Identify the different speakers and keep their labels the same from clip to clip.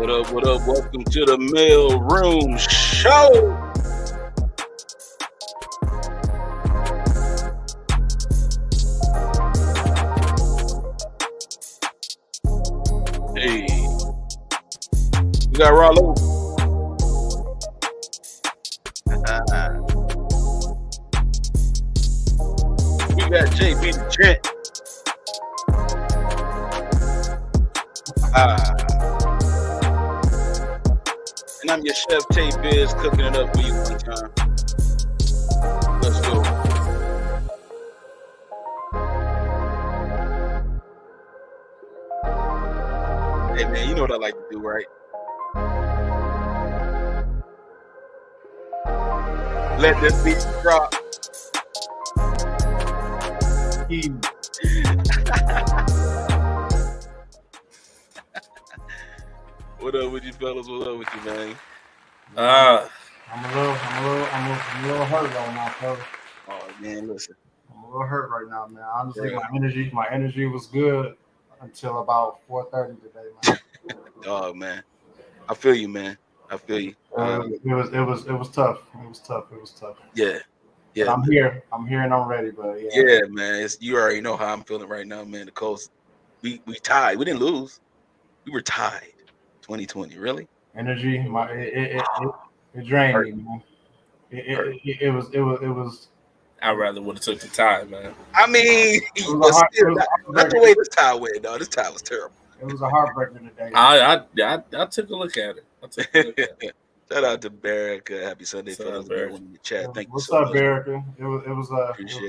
Speaker 1: What up, what up? Welcome to the Mail Room Show. Hey, we got Rollo. We got JB the Gent. And I'm your chef, Tay Biz, cooking it up for you one time. Let's go. Hey, man, you know what I like to do, right? Let this beat drop. What up with you fellas? What up with you, man?
Speaker 2: I'm a little hurt right now, fellas.
Speaker 1: Oh man, listen.
Speaker 2: I'm a little hurt right now, man. Honestly, my energy was good until about 4:30 today, man.
Speaker 1: Oh man, I feel you, man. I feel you.
Speaker 2: It was tough. It was tough.
Speaker 1: Yeah.
Speaker 2: But I'm here and I'm ready, but
Speaker 1: yeah, man. You already know how I'm feeling right now, man. The Colts, we tied. We didn't lose. We were tied. 2020, really?
Speaker 2: Energy, it drained me, man. It was.
Speaker 3: I'd rather would have took the tie, man.
Speaker 1: I mean, not the way this tie went, though. This tie was terrible.
Speaker 2: It was a heartbreaker today.
Speaker 3: I took a look at it.
Speaker 1: Shout out to Barrick. Happy Sunday, fellas. In the chat. Thank you
Speaker 2: What's
Speaker 1: so
Speaker 2: up,
Speaker 1: much.
Speaker 2: Barrick? It was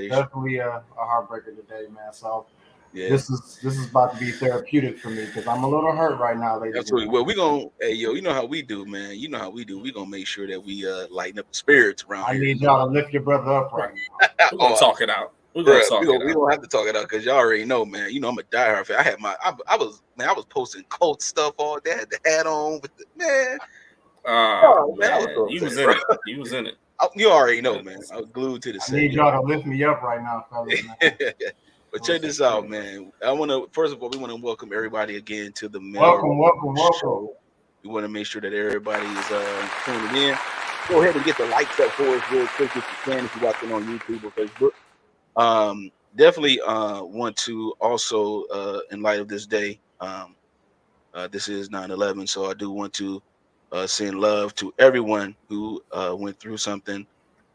Speaker 2: definitely a heartbreaker today, man. So this is about to be therapeutic for me because I'm a little hurt right now, ladies.
Speaker 1: Absolutely. Well, we gonna you know how we do, man. You know how we do. We gonna make sure that we lighten up the spirits around here.
Speaker 2: I need y'all to lift your brother up right now.
Speaker 3: We're gonna talk it out. We
Speaker 1: don't have to talk it out because y'all already know, man. You know I'm a diehard fan. I was posting Colt stuff all day. I had the hat on with the man.
Speaker 3: Man. You was in it. You was in it.
Speaker 1: You already know, man. I was glued to the set.
Speaker 2: I need y'all to lift me up right now, fellas.
Speaker 1: But check this out, man. First of all, we want to welcome everybody again to the
Speaker 2: Welcome.
Speaker 1: Show. We want to make sure that everybody is tuning in. Go ahead and get the likes up for us real quick if you can, if you're watching on YouTube or Facebook. Definitely want to also, in light of this day, this is 9/11, so I do want to send love to everyone who went through something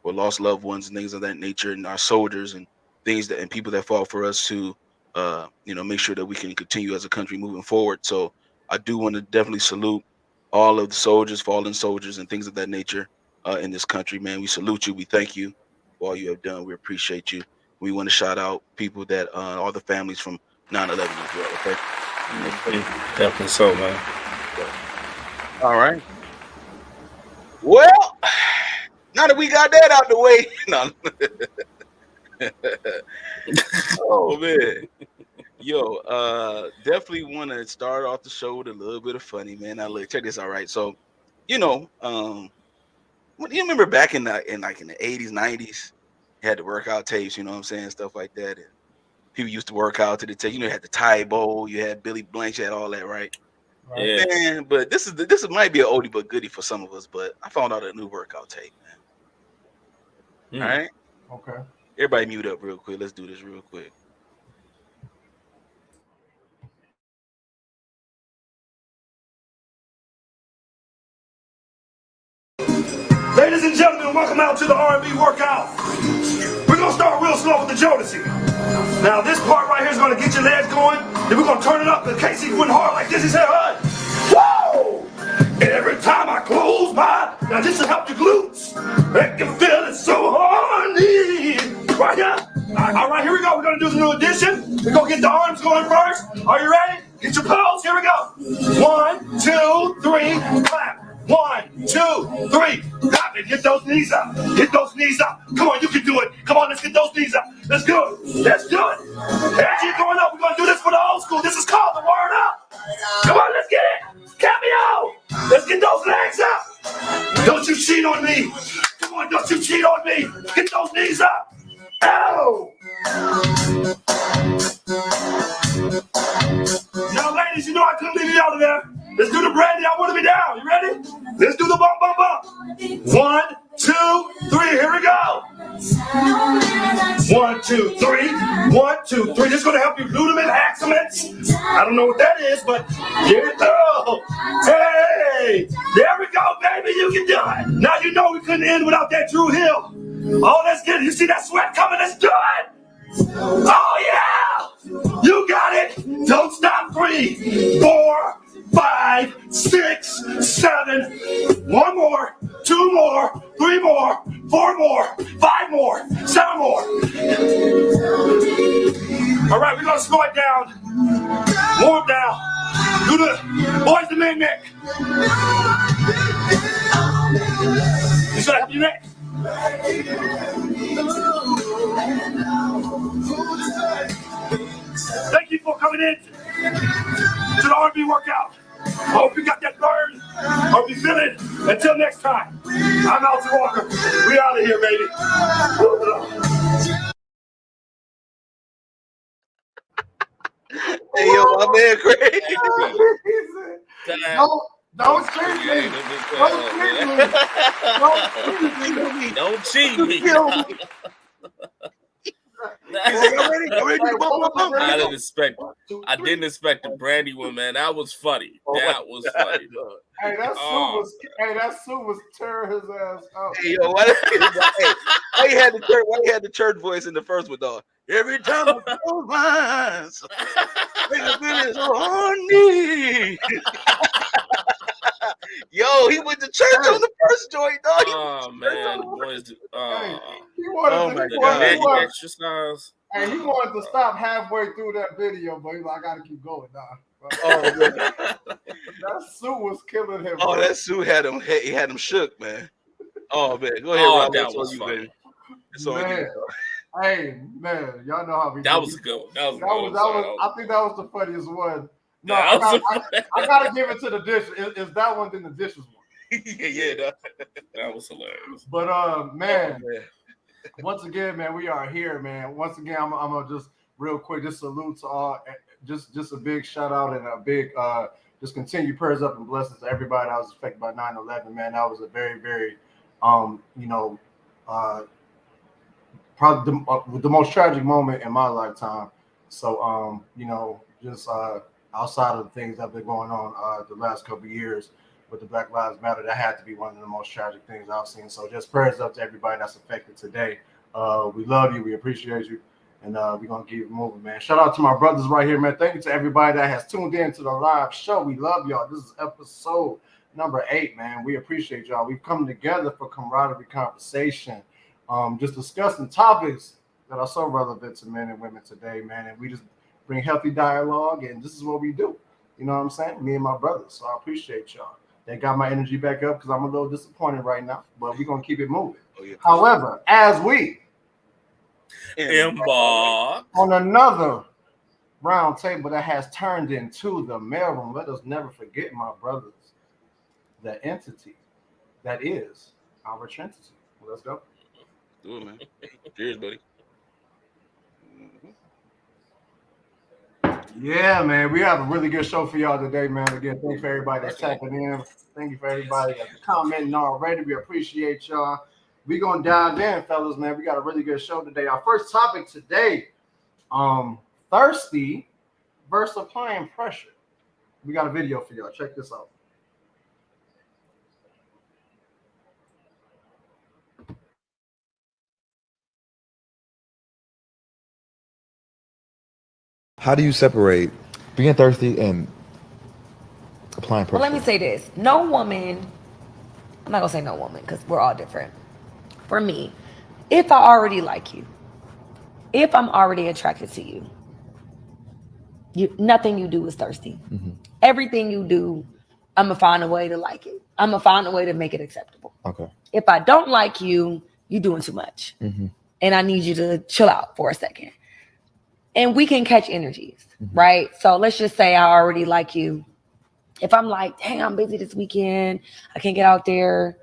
Speaker 1: or lost loved ones and things of that nature, and our soldiers and things and people that fought for us to make sure that we can continue as a country moving forward. So I do want to definitely salute all of the soldiers, fallen soldiers, and things of that nature in this country, man. We salute you. We thank you for all you have done. We appreciate you. We want to shout out people that all the families from 9/11 as well. Okay.
Speaker 3: Definitely so, man.
Speaker 1: All right. Well, now that we got that out the way, no. Oh man, definitely want to start off the show with a little bit of funny, man. Now look, check this out, right? So, you remember back in the 80s, 90s, you had the workout tapes, you know what I'm saying, stuff like that, and people used to work out to the tape. You had the Thai Bowl, you had Billy Blanks, you had all that, right?
Speaker 3: Yeah.
Speaker 1: Man, but this might be an oldie but goodie for some of us, but I found out a new workout tape, man. All right.
Speaker 2: Okay.
Speaker 1: Everybody mute up real quick. Let's do this real quick.
Speaker 4: Ladies and gentlemen, welcome out to the R&B workout. We're going to start real slow with the Jodeci. Now, this part right here is going to get your legs going. Then we're going to turn it up. And Casey went hard like this. He said, whoa! Every time I close my... Now, this will help your glutes. Make you feel it so horny. Right here. All right, here we go. We're going to do the new addition. We're going to get the arms going first. Are you ready? Get your pose. Here we go. 1, 2, 3, clap. 1, 2, 3. Clap it. Get those knees up. Get those knees up. Come on, you can do it. Come on, let's get those knees up. Let's do it. Let's do it. As you're going up, we're going to do this for the old school. This is called the word up. Come on, let's get it. Cameo. Let's get those legs up. Don't you cheat on me. Come on, don't you cheat on me. Get those knees up. Ow. Now, ladies, you know I couldn't leave you out of there. Let's do the brandy. I want to be down. You ready? Let's do the bump, bump, bump. 1, 2, 3. Here we go. 1, 2, 3. 1, 2, 3. This is going to help you glutamate excellence. I don't know what that is, but here we go. Hey, there we go, baby. You can do it. Now you know we couldn't end without that Drew Hill. Oh, let's get it. You see that sweat coming? Let's do it. Oh, yeah. You got it. Don't stop. 3, 4, 5, 6, 7. 1 more, 2 more, 3 more, 4 more, 5 more, 7 more. All right, we're going to slow it down. Warm down. Do the boys the man neck. You should have your neck. Thank you for coming in to the R&B workout. I hope you got that burn. I hope you feel it. Until next time, I'm Alton Walker. We out of here, baby.
Speaker 1: Hey, yo, my man, Craig.
Speaker 2: Don't cheat me.
Speaker 3: Don't cheat me. I didn't expect the brandy one, man. That was funny. That was funny.
Speaker 2: Hey, that suit was tearing his ass up.
Speaker 1: Hey, yo, why you had the church voice in the first one, dog? Every time I close my eyes, it's on me. Yo, he went to church on the first joint, dog.
Speaker 3: Oh man, boys.
Speaker 2: He wanted
Speaker 3: exercise.
Speaker 2: And he wanted to stop halfway through that video, but he's like, I gotta keep going now.
Speaker 1: Oh man,
Speaker 2: that suit was killing him.
Speaker 1: Oh, bro. That suit had him. He had him shook, man. Oh man, go ahead, Rob.
Speaker 3: That was funny.
Speaker 1: It's on you.
Speaker 2: Hey man, y'all know how we.
Speaker 3: That was good. That was.
Speaker 2: I think that was the funniest one. No, I gotta give it to the dish. Is that one than the dishes one?
Speaker 1: Yeah,
Speaker 3: that was hilarious.
Speaker 2: But man, once again, man, we are here, man. Once again, I'm gonna just real quick just salute to all. Just a big shout out and a big just continued prayers up and blessings to everybody that was affected by 9/11. Man, that was a very, very probably the most tragic moment in my lifetime. So just outside of the things that have been going on the last couple of years with the Black Lives Matter, that had to be one of the most tragic things I've seen. So just prayers up to everybody that's affected today. We love you. We appreciate you. And we're going to keep it moving, man. Shout out to my brothers right here, man. Thank you to everybody that has tuned in to the live show. We love y'all. This is episode number 8, man. We appreciate y'all. We've come together for camaraderie conversation, just discussing topics that are so relevant to men and women today, man. And we just bring healthy dialogue, and this is what we do. You know what I'm saying? Me and my brothers. So I appreciate y'all. They got my energy back up because I'm a little disappointed right now, but we're going to keep it moving. Oh, yeah. However, as we
Speaker 3: embark
Speaker 2: on another round table that has turned into the mailroom, let us never forget, my brothers, the entity that is our entity. Well, let's go.
Speaker 1: Do it, man. Cheers, buddy.
Speaker 2: Yeah, man, we have a really good show for y'all today, man. Again, thank you for everybody that's tapping in. Thank you for everybody that's commenting already. We appreciate y'all. We're going to dive in, fellas, man. We got a really good show today. Our first topic today, thirsty versus applying pressure. We got a video for y'all. Check this out.
Speaker 5: How do you separate being thirsty and applying pressure?
Speaker 6: Well, let me say this. No woman, I'm not going to say no woman because we're all different. For me, if I already like you, if I'm already attracted to you, nothing you do is thirsty. Mm-hmm. Everything you do, I'm going to find a way to like it. I'm going to find a way to make it acceptable.
Speaker 5: Okay.
Speaker 6: If I don't like you, you're doing too much. Mm-hmm. And I need you to chill out for a second. And we can catch energies, mm-hmm. right? So let's just say I already like you. If I'm like, dang, I'm busy this weekend, I can't get out there.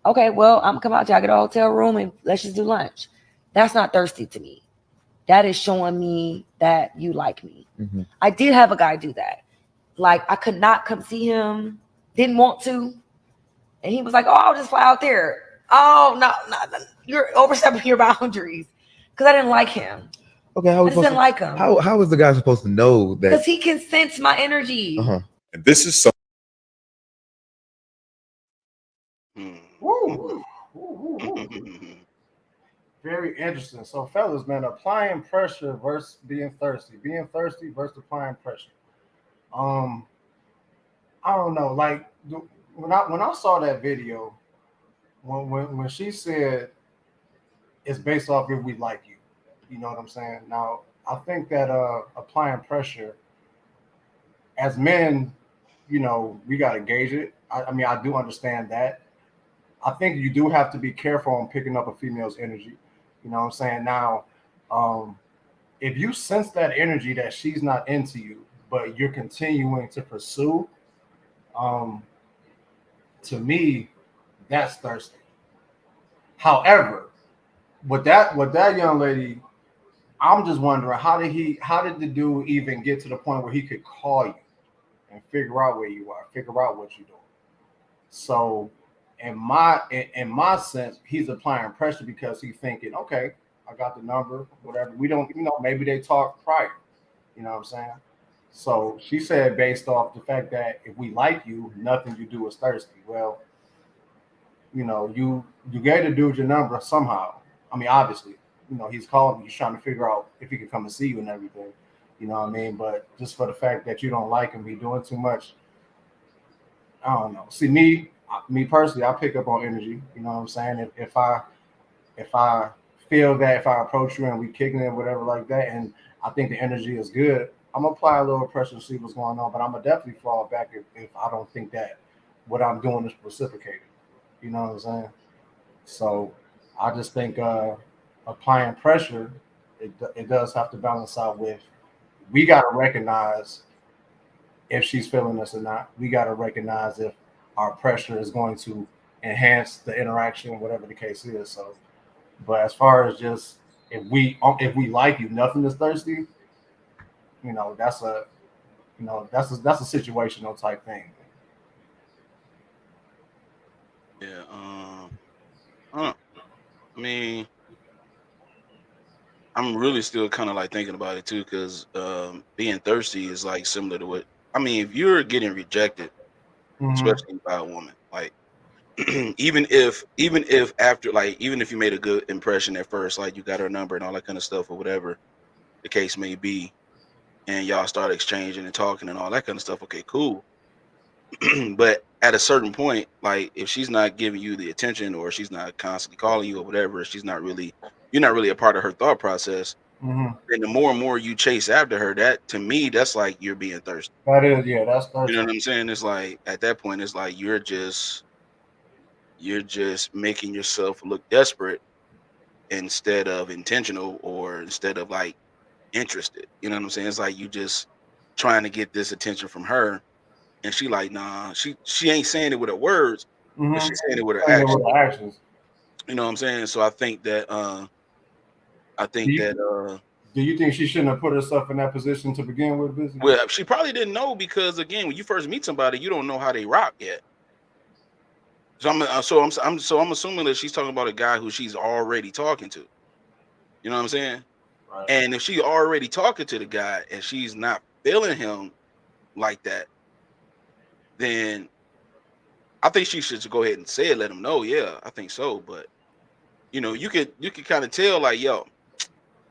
Speaker 6: Okay, well, I'm gonna come out there, I get a hotel room and let's just do lunch. That's not thirsty to me. That is showing me that you like me. Mm-hmm. I did have a guy do that. Like I could not come see him, didn't want to. And he was like, "Oh, I'll just fly out there." Oh, no, you're overstepping your boundaries. Because I didn't like him.
Speaker 5: Okay, how
Speaker 6: I
Speaker 5: was
Speaker 6: just didn't like him.
Speaker 5: How is the guy supposed to know that?
Speaker 6: Because he can sense my energy.
Speaker 7: And this is something.
Speaker 2: Woo. Very interesting. So, fellas, man, applying pressure versus being thirsty versus applying pressure. I don't know. Like when I saw that video, when she said it's based off if we like you, you know what I'm saying? Now, I think that applying pressure as men, you know, we got to gauge it. I mean, I do understand that. I think you do have to be careful on picking up a female's energy. You know what I'm saying? Now, if you sense that energy that she's not into you, but you're continuing to pursue, to me, that's thirsty. However, with that young lady, I'm just wondering how did the dude even get to the point where he could call you and figure out where you are, figure out what you're doing? So in my sense, he's applying pressure because he's thinking, okay, I got the number, whatever. We don't, you know, maybe they talked prior. You know what I'm saying? So she said based off the fact that if we like you, nothing you do is thirsty. Well, you know, you gave the dude your number somehow. I mean, obviously, you know, he's calling, he's trying to figure out if he can come and see you and everything. You know what I mean? But just for the fact that you don't like him, be doing too much, I don't know. See, me personally, I pick up on energy. You know what I'm saying? If I feel that if I approach you and we kicking it, whatever like that, and I think the energy is good, I'm gonna apply a little pressure to see what's going on. But I'm gonna definitely fall back if I don't think that what I'm doing is reciprocated. You know what I'm saying? So I just think applying pressure, it does have to balance out with we got to recognize if she's feeling us or not. We got to recognize if our pressure is going to enhance the interaction, whatever the case is. So, but as far as just if we like you, nothing is thirsty. You know, that's a situational type thing.
Speaker 1: Yeah. I mean, I'm really still kind of like thinking about it too, because being thirsty is like similar to what I mean. If you're getting rejected, especially by a woman, like even if after like even if you made a good impression at first, like you got her number and all that kind of stuff or whatever the case may be, and y'all start exchanging and talking and all that kind of stuff. Okay, cool. But at a certain point, like if she's not giving you the attention or she's not constantly calling you or whatever, you're not really a part of her thought process.
Speaker 2: Mm-hmm.
Speaker 1: And the more and more you chase after her, that to me, that's like you're being thirsty.
Speaker 2: That is, yeah, that's thirsty.
Speaker 1: You know what I'm saying? It's like at that point, it's like you're just making yourself look desperate instead of intentional or instead of like interested. You know what I'm saying? It's like you just trying to get this attention from her. And she like, nah, she ain't saying it with her words, but she's saying it with her actions. You know what I'm saying? So I think that
Speaker 2: do you think she shouldn't have put herself in that position to begin with?
Speaker 1: Well, she probably didn't know because again, when you first meet somebody, you don't know how they rock yet. So I'm assuming that she's talking about a guy who she's already talking to. You know what I'm saying?
Speaker 2: Right.
Speaker 1: And if she already talking to the guy and she's not feeling him like that, then I think she should go ahead and say it, let him know. Yeah, I think so. But you know, you could kind of tell like, yo,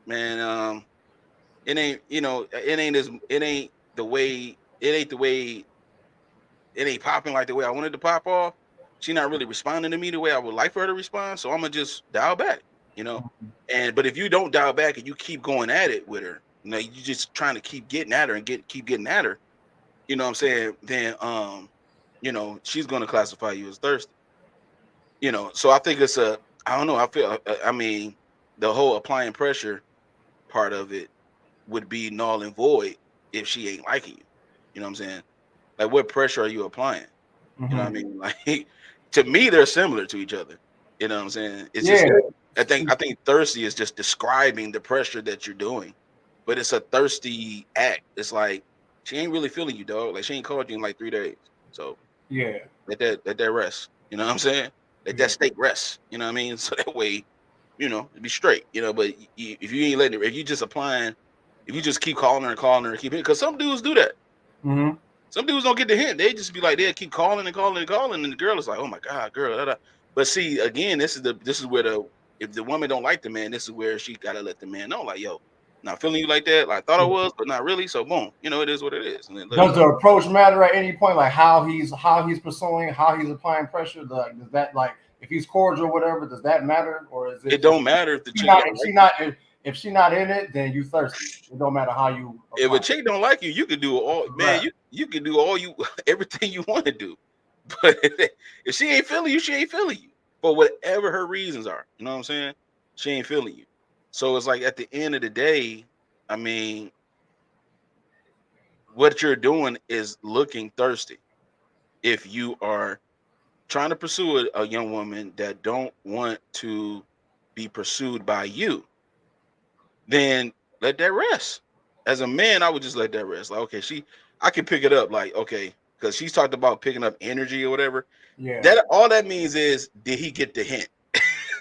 Speaker 1: man, it ain't, you know, it ain't the way it ain't popping like the way I wanted to pop off. She not really responding to me the way I would like for her to respond. So I'm gonna just dial back, you know. But if you don't dial back and you keep going at it with her, you know, you just trying to keep getting at her and keep getting at her, you know what I'm saying? Then you know, she's gonna classify you as thirsty. You know, so I think it's I don't know, I mean, the whole applying pressure part of it would be null and void if she ain't liking you. You know what I'm saying? Like what pressure are you applying? You know what I mean? Like to me, they're similar to each other. You know what I'm saying? It's just I think thirsty is just describing the pressure that you're doing, but it's a thirsty act. It's like she ain't really feeling you, dog. Like she ain't called you in like 3 days. So
Speaker 2: Yeah.
Speaker 1: let that rest. You know what I'm saying? Let that steak rest. You know what I mean? So that way, you know, it'd be straight. You know, but if you ain't letting it, if you just applying, if you just keep calling her and calling her and keep it, because some dudes do that.
Speaker 2: Mm-hmm.
Speaker 1: Some dudes don't get the hint. They just be like, they keep calling and calling and calling, and the girl is like, oh my god, girl. Da, da. But see, again, this is where if the woman don't like the man, this is where she gotta let the man know, like, yo, not feeling you like that. Like, I thought I was, but not really. So boom, you know, it is what it is. And then let him
Speaker 2: Does
Speaker 1: know.
Speaker 2: the approach matter at any point? Like how he's pursuing, how he's applying pressure? Like does that, like if he's cordial or whatever, does that matter? Or is it
Speaker 1: It don't matter if the
Speaker 2: she
Speaker 1: chick
Speaker 2: not
Speaker 1: don't
Speaker 2: if
Speaker 1: like
Speaker 2: she
Speaker 1: you.
Speaker 2: not if she not in it, then you thirsty. It don't matter how you
Speaker 1: If a
Speaker 2: apply.
Speaker 1: chick don't like you, you can do all, man.
Speaker 2: Right.
Speaker 1: You can do all you everything you want to do. But if she ain't feeling you, she ain't feeling you for whatever her reasons are. You know what I'm saying? She ain't feeling you. So it's like at the end of the day, I mean, what you're doing is looking thirsty. If you are trying to pursue a young woman that don't want to be pursued by you, then let that rest. As a man, I would just let that rest. Like, okay, I can pick it up. Like, okay, because she's talked about picking up energy or whatever.
Speaker 2: Yeah.
Speaker 1: That all that means is, did he get the hint?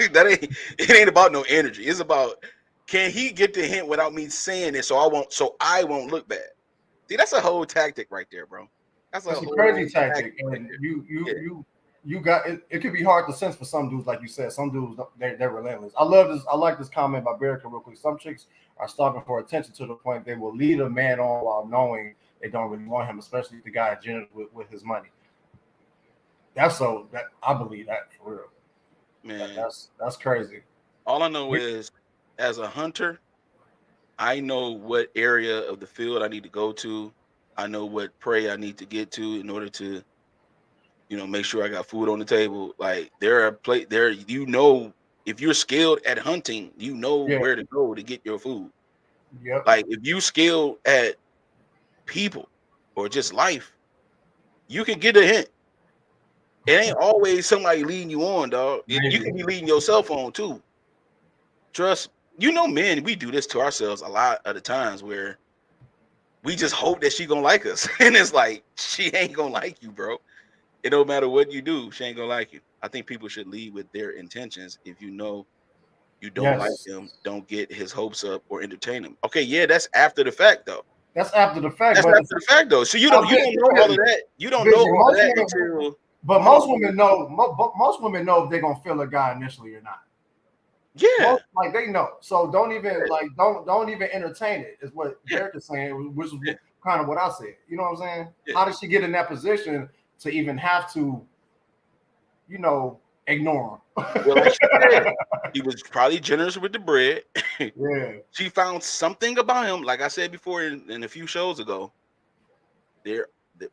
Speaker 1: It ain't about no energy. It's about, can he get the hint without me saying it, so I won't look bad. See, that's a whole tactic right there, bro. That's a
Speaker 2: It's a
Speaker 1: whole
Speaker 2: crazy tactic,
Speaker 1: tactic right
Speaker 2: and
Speaker 1: there. Yeah.
Speaker 2: you got it. It could be hard to sense for some dudes, like you said. Some dudes they're relentless. I love this. I like this comment by Berica real quick. Some chicks are starving for attention to the point they will lead a man on while knowing they don't really want him, especially if the guy is generous with his money. That I believe that for real.
Speaker 1: Man,
Speaker 2: That's crazy.
Speaker 1: all I know is, as a hunter, I know what area of the field I need to go to. I know what prey I need to get to in order to, make sure I got food on the table. Like there are if you're skilled at hunting, you know
Speaker 2: Yeah.
Speaker 1: where to go to get your food.
Speaker 2: Yep.
Speaker 1: Like if you skilled at people or just life, you can get a hint. It ain't always somebody leading you on, dog. You can
Speaker 2: Maybe.
Speaker 1: be leading your cell phone too. Trust, men, we do this to ourselves a lot of the times where we just hope that she gonna like us. And it's like, she ain't gonna like you, bro. It don't matter what you do, she ain't gonna like you. I think people should lead with their intentions. If you know you don't like
Speaker 2: Yes.
Speaker 1: him, don't get his hopes up or entertain him. Okay, yeah, that's after the fact though.
Speaker 2: That's after the fact,
Speaker 1: That's
Speaker 2: but
Speaker 1: after the fact though. So you
Speaker 2: I
Speaker 1: don't
Speaker 2: bet
Speaker 1: know all of that. You don't know
Speaker 2: Vision,
Speaker 1: all of that until,
Speaker 2: but
Speaker 1: hold
Speaker 2: most
Speaker 1: on.
Speaker 2: women know. Most women know if they're gonna feel a guy initially or not.
Speaker 1: Yeah.
Speaker 2: Most, like they know. So don't even don't even entertain it. Is what Derek is saying, which is
Speaker 1: Yeah.
Speaker 2: kind of what I said. You know what I'm saying?
Speaker 1: Yeah.
Speaker 2: How did she get in that position to even have to, ignore him?
Speaker 1: Well, like she said, he was probably generous with the bread.
Speaker 2: Yeah.
Speaker 1: She found something about him, like I said before in a few shows ago. That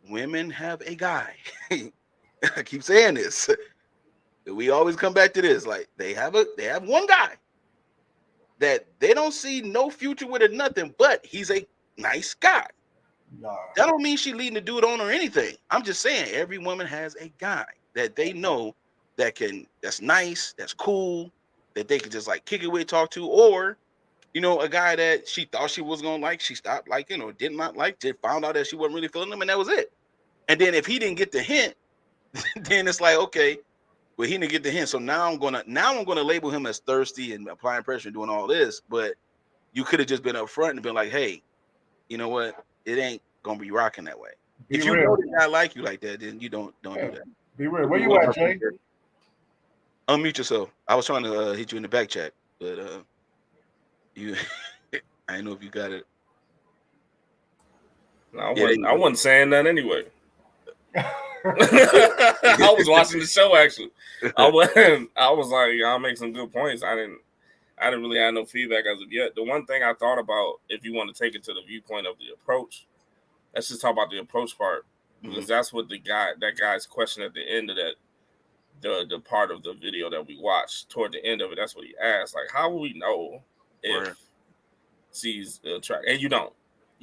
Speaker 1: women have a guy. I keep saying this. We always come back to this. Like they have one guy that they don't see no future with or nothing, but he's a nice guy.
Speaker 2: Nah.
Speaker 1: That don't mean she leading the dude on or anything. I'm just saying every woman has a guy that they know that's nice, that's cool, that they could just like kick it with, talk to, or a guy that she thought she was gonna like, she stopped liking or did not like, just found out that she wasn't really feeling him, and that was it. And then if he didn't get the hint, then it's like, okay, well, he didn't get the hint. So now I'm gonna label him as thirsty and applying pressure and doing all this. But you could have just been upfront and been like, hey, you know what? It ain't gonna be rocking that way.
Speaker 2: Be
Speaker 1: If you
Speaker 2: real.
Speaker 1: know the guy like you like that, then you don't do that.
Speaker 2: Be real. Where you at, Jay?
Speaker 1: Unmute yourself. I was trying to hit you in the back chat, but you I didn't know if you got it.
Speaker 3: No, I wasn't saying that anyway. I was watching the show actually. I was like, y'all make some good points. I didn't really have no feedback as of yet. The one thing I thought about, if you want to take it to the viewpoint of the approach, let's just talk about the approach part, because that's what that guy's question at the end of that, the part of the video that we watched toward the end of it, that's what he asked. Like, how will we know if she's attracted? And you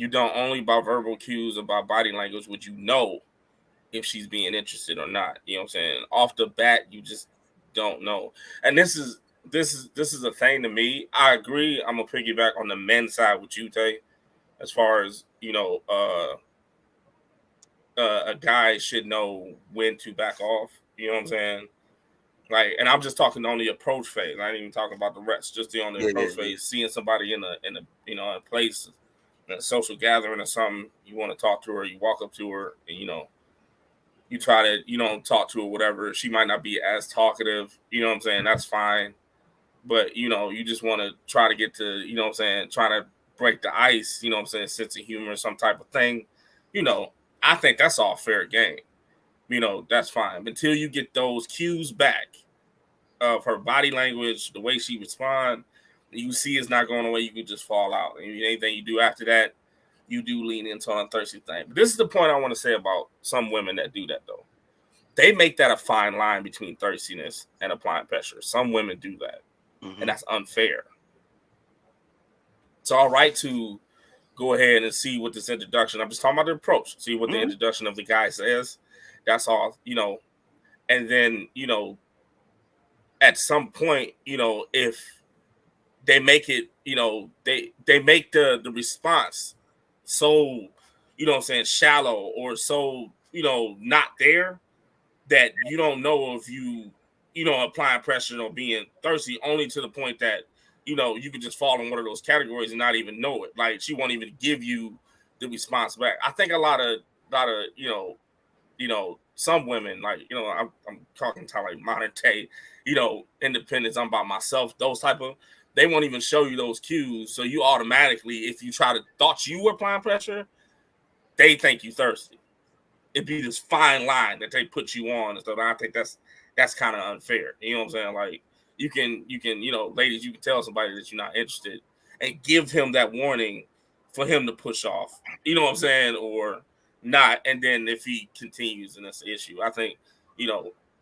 Speaker 3: don't only by verbal cues, about body language would you know if she's being interested or not. You know what I'm saying? Off the bat, you just don't know. And this is a thing to me. I agree. I'm gonna piggyback on the men's side with you, Tay, as far as a guy should know when to back off. You know what I'm saying? Like, and I'm just talking on the approach phase. I ain't even talking about the rest. Just on the approach phase. Seeing somebody in a a place, in a social gathering or something, you want to talk to her, you walk up to her, and you try to talk to her, whatever. She might not be as talkative. You know what I'm saying? That's fine. But you just want to try to get to what I'm saying, try to break the ice. You know what I'm saying? Sense of humor, some type of thing. I think that's all fair game. That's fine until you get those cues back of her body language, the way she responds. You see it's not going away. You could just fall out. And anything you do after that, you do lean into an thirsty thing. But this is the point I want to say about some women that do that, though. They make that a fine line between thirstiness and applying pressure. Some women do that, and that's unfair. It's all right to go ahead and see what this introduction. I'm just talking about the approach. See what the introduction of the guy says. That's all, and then, at some point, if they make it, they make the response so, what I'm saying, shallow or so, not there that you don't know if applying pressure or being thirsty, only to the point that, you could just fall in one of those categories and not even know it. Like, she won't even give you the response back. I think a lot of some women, like, I'm talking to like modern day, independence, I'm by myself, those type of, they won't even show you those cues. So you automatically, if you thought you were applying pressure, they think you thirsty. It'd be this fine line that they put you on. So I think that's kind of unfair. You know what I'm saying? Like, you can, ladies, you can tell somebody that you're not interested and give him that warning for him to push off. You know what I'm saying? Or not. And then if he continues, and that's the issue. I think,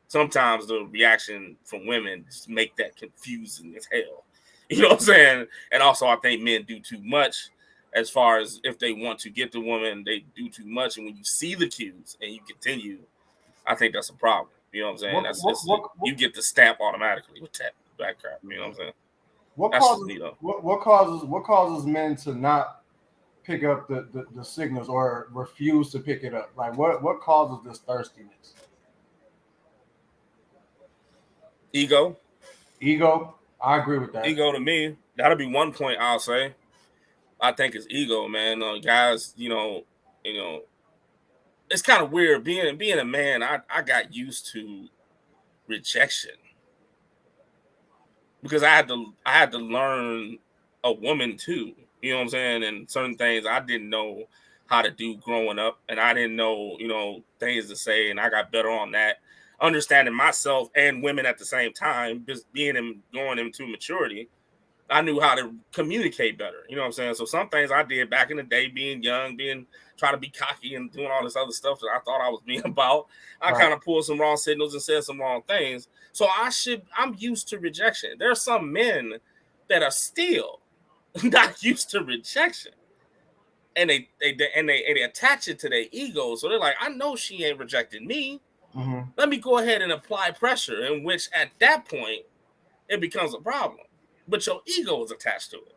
Speaker 3: sometimes the reaction from women just make that confusing as hell. You know what I'm saying? And also, I think men do too much as far as if they want to get the woman, they do too much. And when you see the cues and you continue, I think that's a problem. You know what I'm saying? You get the stamp automatically with that background. You know what I'm saying?
Speaker 2: What causes men to not pick up the signals or refuse to pick it up? Like, what causes this thirstiness?
Speaker 3: Ego.
Speaker 2: I agree with that.
Speaker 3: Ego to me, that'll be one point I'll say. I think it's ego, man. Guys, it's kind of weird being a man. I got used to rejection because I had to learn a woman too. You know what I'm saying? And certain things I didn't know how to do growing up, and I didn't know, things to say, and I got better on that. Understanding myself and women at the same time, just going into maturity, I knew how to communicate better. You know what I'm saying? So some things I did back in the day, being young, trying to be cocky and doing all this other stuff that I thought I was being about, I kind of pulled some wrong signals and said some wrong things. So I'm used to rejection. There are some men that are still not used to rejection. And they attach it to their ego. So they're like, I know she ain't rejecting me. Mm-hmm. Let me go ahead and apply pressure, in which at that point it becomes a problem. But your ego is attached to it.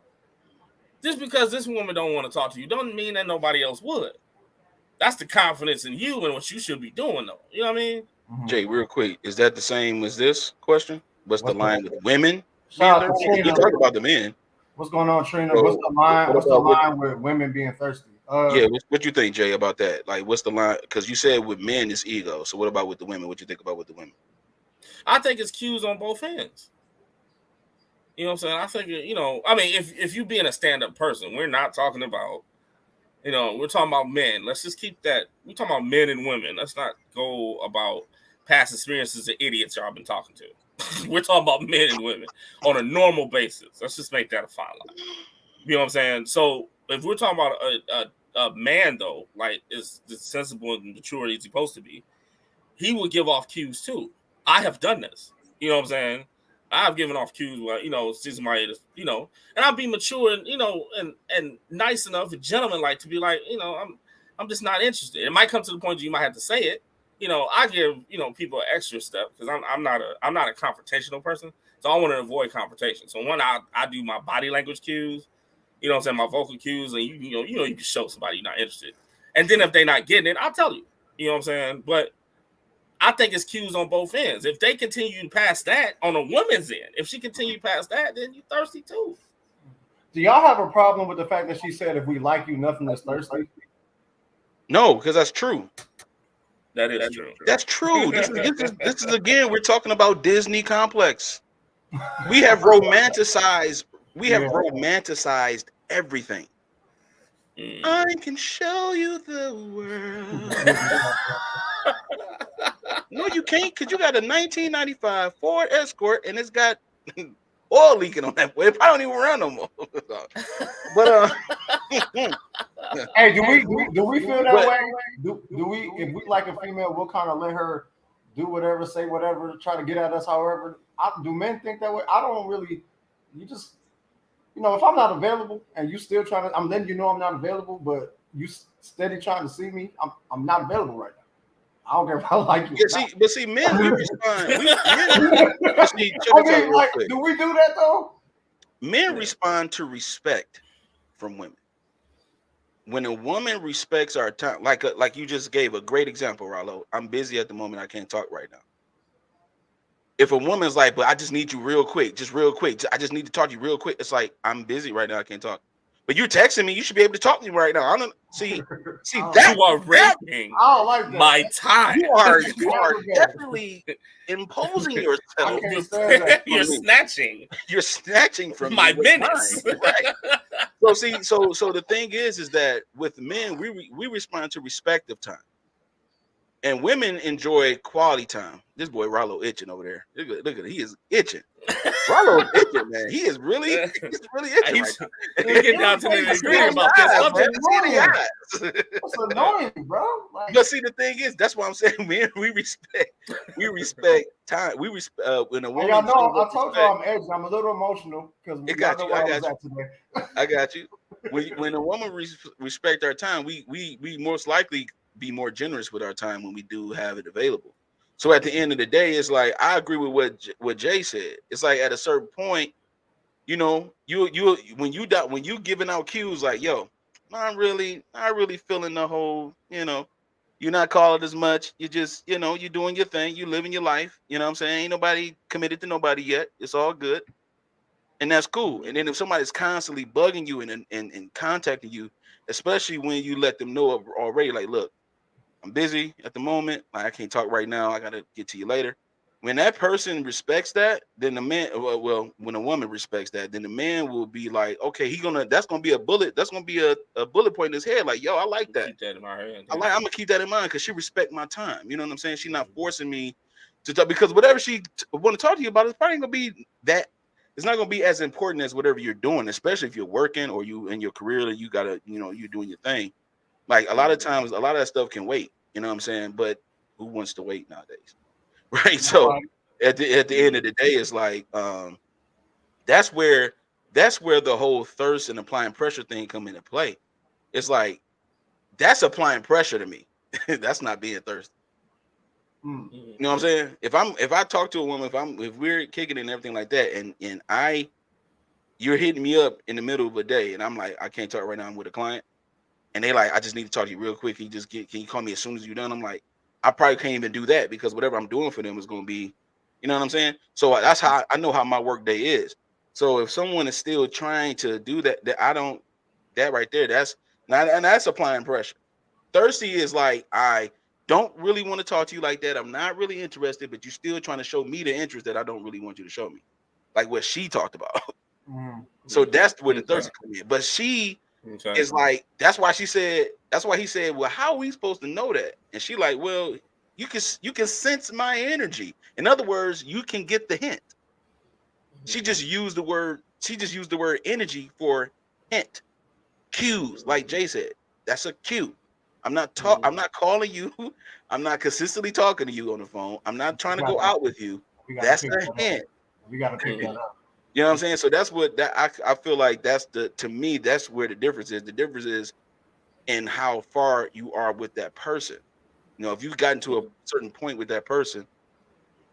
Speaker 3: Just because this woman don't want to talk to you don't mean that nobody else would. That's the confidence in you and what you should be doing, though. You know what I mean?
Speaker 1: Mm-hmm. Jay, real quick, is that the same as this question? What's the line with women? You talk about the men.
Speaker 2: What's going on, Trina? So, what's the line with women being thirsty?
Speaker 1: What you think, Jay, about that? Like, what's the line? Because you said with men it's ego. So what about with the women? What you think about with the women?
Speaker 3: I think it's cues on both ends. You know what I'm saying? I think, I mean, if you being a stand-up person, we're not talking about, we're talking about men. Let's just keep that. We're talking about men and women. Let's not go about past experiences of idiots y'all been talking to. We're talking about men and women on a normal basis. Let's just make that a fine line. You know what I'm saying? So if we're talking about a man, though, like is sensible and mature as he's supposed to be, he will give off cues too. I have done this. You know what I'm saying? I've given off cues where, see somebody, and I'll be mature and, and nice enough and gentleman-like to be like, I'm just not interested. It might come to the point you might have to say it. I give, people an extra step because I'm not a confrontational person. So I want to avoid confrontation. So when I do my body language cues, you know what I'm saying, my vocal cues, and you can show somebody you're not interested. And then if they're not getting it, I'll tell you. You know what I'm saying? But I think it's cues on both ends. If they continue past that on a woman's end, if she continue past that, then you thirsty too.
Speaker 2: Do y'all have a problem with the fact that she said if we like you, nothing is thirsty?
Speaker 1: No, because that's true.
Speaker 3: That is true.
Speaker 1: That's true. This is again, we're talking about Disney complex. We have romanticized everything. I can show you the world. No, you can't, because you got a 1995 Ford Escort and it's got oil leaking on that. It probably don't even run no more. But
Speaker 2: hey, do we feel that way? Do we, if we like a female, we'll kind of let her do whatever, say whatever, try to get at us however. Do men think that way? I don't really. You just, if I'm not available and you still trying to, I'm letting you know I'm not available, but you steady trying to see me, I'm not available right now. I don't care if I like you.
Speaker 1: Yeah, see, men, we respond.
Speaker 2: Do we do that though?
Speaker 1: Men respond to respect from women. When a woman respects our time, like you just gave a great example, Rollo. I'm busy at the moment. I can't talk right now. If a woman's like, but I just need you real quick, I just need to talk to you real quick. It's like, I'm busy right now. I can't talk. But you're texting me. You should be able to talk to me right now. I don't see that.
Speaker 3: You are raping my time.
Speaker 1: You are definitely imposing yourself.
Speaker 3: You're snatching.
Speaker 1: You're snatching from
Speaker 3: my minutes.
Speaker 1: Time, right? So the thing is that with men, we respond to respect of time. And women enjoy quality time. This boy Rollo itching over there. Look at he is itching. Rollo's itching, man. He's really itching. He's
Speaker 3: getting down to the degree about this.
Speaker 2: It's annoying, bro.
Speaker 1: But see, the thing is, that's why I'm saying, man, we respect time. We respect when a woman.
Speaker 2: Y'all know, I told y'all I'm edgy. I'm a little emotional because I
Speaker 1: got you. When a woman respect our time, we most likely be more generous with our time when we do have it available. So at the end of the day, it's like I agree with what Jay said. It's like at a certain point, you when you giving out cues like, yo, not really feeling the whole, you're not calling as much. You just, you're doing your thing, you living your life. You know what I'm saying? Ain't nobody committed to nobody yet. It's all good. And that's cool. And then if somebody's constantly bugging you and contacting you, especially when you let them know already, like, look, I'm busy at the moment. Like, I can't talk right now. I got to get to you later. When that person respects that, then the man, when a woman respects that, then the man will be like, okay, that's going to be a bullet. That's going to be a bullet point in his head. Like, yo, I like that.
Speaker 3: Keep that in my head.
Speaker 1: I'm going to keep that in mind because she respect my time. You know what I'm saying? She's not forcing me to talk, because whatever she want to talk to you about, it's probably going to be that. It's not going to be as important as whatever you're doing, especially if you're working or you in your career that you got to, you're doing your thing. Like a lot of times, a lot of that stuff can wait. You know what I'm saying? But who wants to wait nowadays? Right. So at the end of the day, it's like that's where the whole thirst and applying pressure thing come into play. It's like that's applying pressure to me. That's not being thirsty. You know what I'm saying? If I talk to a woman, if we're kicking and everything like that, and you're hitting me up in the middle of a day, and I'm like, I can't talk right now, I'm with a client. And they like, I just need to talk to you real quick. Can you call me as soon as you're done? I'm like, I probably can't even do that because whatever I'm doing for them is going to be, you know what I'm saying? So that's how I know how my work day is. So if someone is still trying to do that right there, that's not, and that's applying pressure. Thirsty is like, I don't really want to talk to you like that. I'm not really interested, but you're still trying to show me the interest that I don't really want you to show me. Like what she talked about. So that's where the thirsty comes in. But she is like, that's why he said, well, how are we supposed to know that? And she like, well, you can sense my energy. In other words, you can get the hint. She just used the word energy for hint. Cues, like Jay said. That's a cue. I'm not calling you. I'm not consistently talking to you on the phone. I'm not trying to go out with you. That's the hint.
Speaker 2: We got to pick that up.
Speaker 1: You know what I'm saying? So that's what I feel like to me, that's where the difference is. The difference is in how far you are with that person. If you've gotten to a certain point with that person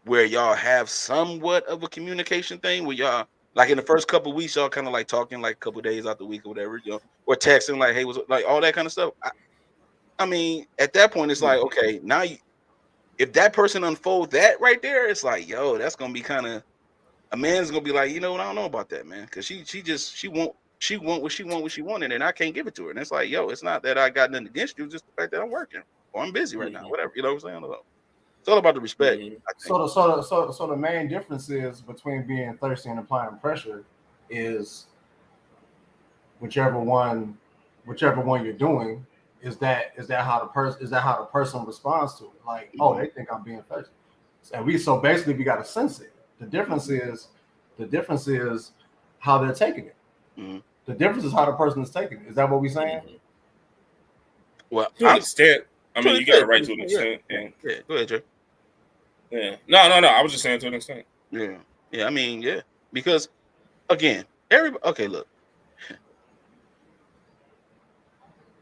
Speaker 1: where y'all have somewhat of a communication thing where y'all, like in the first couple of weeks, y'all kind of like talking like a couple of days out the week or whatever, or texting like, hey, was like all that kind of stuff. I mean, at that point, it's like, okay, now if that person unfolds that right there, it's like, yo, that's gonna be kind of a man's gonna be like, you know what, I don't know about that, man, because she want what she wanted, and I can't give it to her. And it's like, yo, it's not that I got nothing against you, just the fact that I'm working or I'm busy right now, whatever. You know what I'm saying? It's all about the respect. I think.
Speaker 2: So the main difference is between being thirsty and applying pressure is whichever one you're doing is that how the person responds to it. Like, oh, they think I'm being thirsty, and so basically we got to sense it. The difference is how they're taking it. The difference is how the person is taking it. Is that what we're saying?
Speaker 1: Well,
Speaker 3: to an extent. I mean, you got it right to an extent.
Speaker 1: Yeah. Go ahead, Jay.
Speaker 3: Yeah. No. I was just saying to an extent.
Speaker 1: Yeah. I mean, yeah. Because again, look.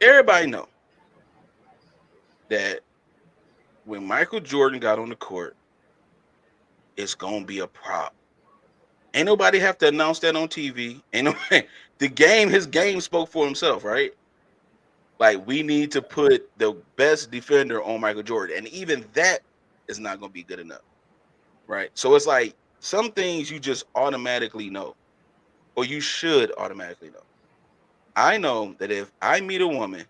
Speaker 1: Everybody know that when Michael Jordan got on the court, it's gonna be a prop. Ain't nobody have to announce that on TV. Ain't nobody. His game spoke for himself, right? Like, we need to put the best defender on Michael Jordan, and even that is not gonna be good enough, right? So it's like some things you just automatically know, or you should automatically know. I know that if I meet a woman,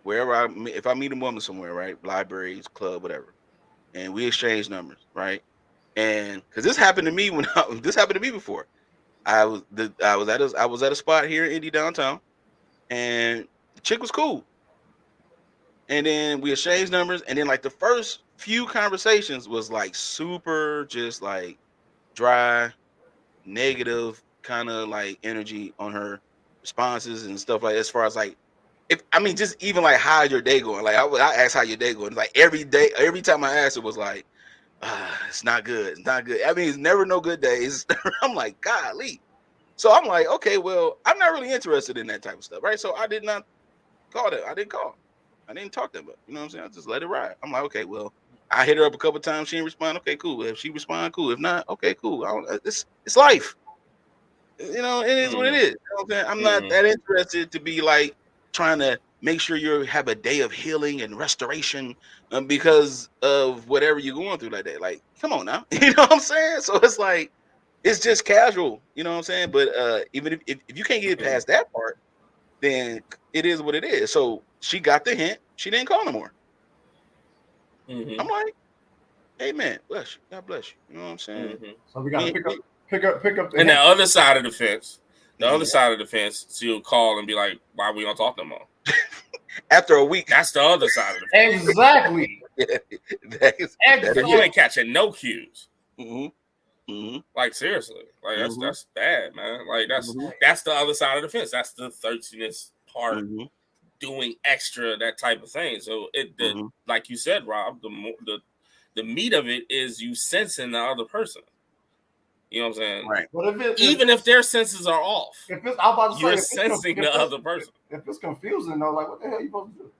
Speaker 1: if I meet a woman somewhere, right, libraries, club, whatever, and we exchange numbers, right, and because this happened to me this happened to me before. I was at a spot here in Indy downtown, and the chick was cool, and then we exchanged numbers, and then like the first few conversations was like super, just like dry, negative kind of like energy on her responses and stuff like, as far as like, just even like, how's your day going? Like, I asked how your day going. Like every time I asked, it was like, it's not good. It's not good. I mean, it's never no good days. I'm like, golly. So I'm like, okay, well, I'm not really interested in that type of stuff, right? So I did not call that. I didn't call. I didn't talk that much. You know what I'm saying? I just let it ride. I'm like, okay, well, I hit her up a couple times. She didn't respond. Okay, cool. If she respond, cool. If not, okay, cool. It's life. You know, it is what it is. You know what I'm saying? I'm not that interested to be like trying to make sure you have a day of healing and restoration because of whatever you're going through like that. Like, come on now. You know what I'm saying? So it's like, it's just casual. You know what I'm saying? But even if you can't get past that part, then it is what it is. So she got the hint. She didn't call no more. I'm like, hey man, bless you. God bless you. You know what I'm saying?
Speaker 2: So we got to pick up.
Speaker 3: And the other side of the fence, she'll call and be like, "Why we don't talk no more?"
Speaker 1: After a week,
Speaker 3: that's the other side of the fence.
Speaker 2: Exactly.
Speaker 3: Exactly. You ain't catching no cues. Like, seriously, like that's bad, man. Like that's the other side of the fence. That's the thirstiness part, doing extra, that type of thing. So like you said, Rob, the meat of it is you sensing the other person. You know what I'm saying?
Speaker 1: Right.
Speaker 2: But
Speaker 3: even if their senses are off,
Speaker 2: you're
Speaker 3: sensing the other person.
Speaker 2: If it's confusing, though, like, what the hell are you supposed to do?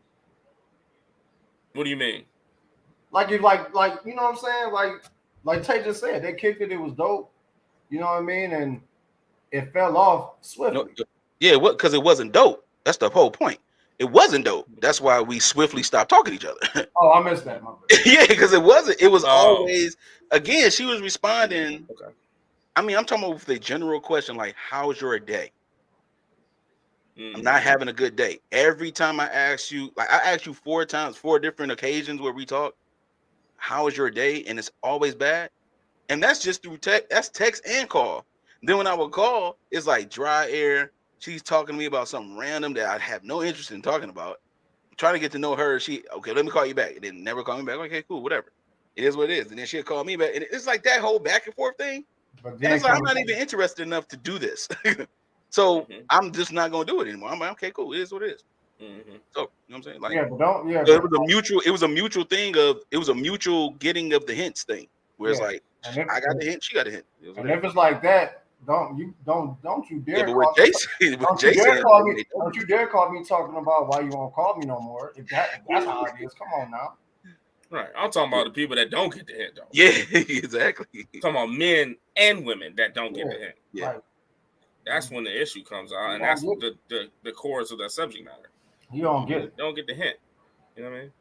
Speaker 3: What do you mean?
Speaker 2: Like, you know what I'm saying? Like Tay just said, they kicked it. It was dope. You know what I mean? And it fell off swiftly.
Speaker 1: Yeah, because it wasn't dope. That's the whole point. It wasn't dope. That's why we swiftly stopped talking to each other.
Speaker 2: Oh, I missed that.
Speaker 1: Yeah, because it wasn't. It was always, again, she was responding.
Speaker 3: Okay.
Speaker 1: I mean, I'm talking about with the general question, like, how's your day? I'm not having a good day. Every time I ask you, like, I asked you 4 times, 4 different occasions where we talk, how is your day? And it's always bad. And that's just through text. That's text and call. Then when I would call, it's like dry air. She's talking to me about something random that I have no interest in talking about. I'm trying to get to know her. Okay, let me call you back. And then never call me back. Okay, cool, whatever. It is what it is. And then she'll call me back. And it's like that whole back and forth thing. And it's like, I'm not even interested enough to do this. So I'm just not going to do it anymore. I'm like, okay, cool. It is what it is. So, you know what I'm saying? Like, it was a mutual thing it was a mutual getting of the hints thing. Where it's like, I got the hint, she got the hint.
Speaker 2: And if it's like that, don't you dare
Speaker 1: call me. Don't
Speaker 2: you dare call me talking about why you won't call me no more. If that's how it is. Come on now.
Speaker 3: Right. I'm talking about the people that don't get the hint, though.
Speaker 1: Yeah, exactly.
Speaker 3: I'm talking about men and women that don't get the hint.
Speaker 1: Yeah.
Speaker 3: That's when the issue comes out, and that's the chorus of that subject matter.
Speaker 2: You don't get it.
Speaker 3: Don't get the hint. You know what I mean?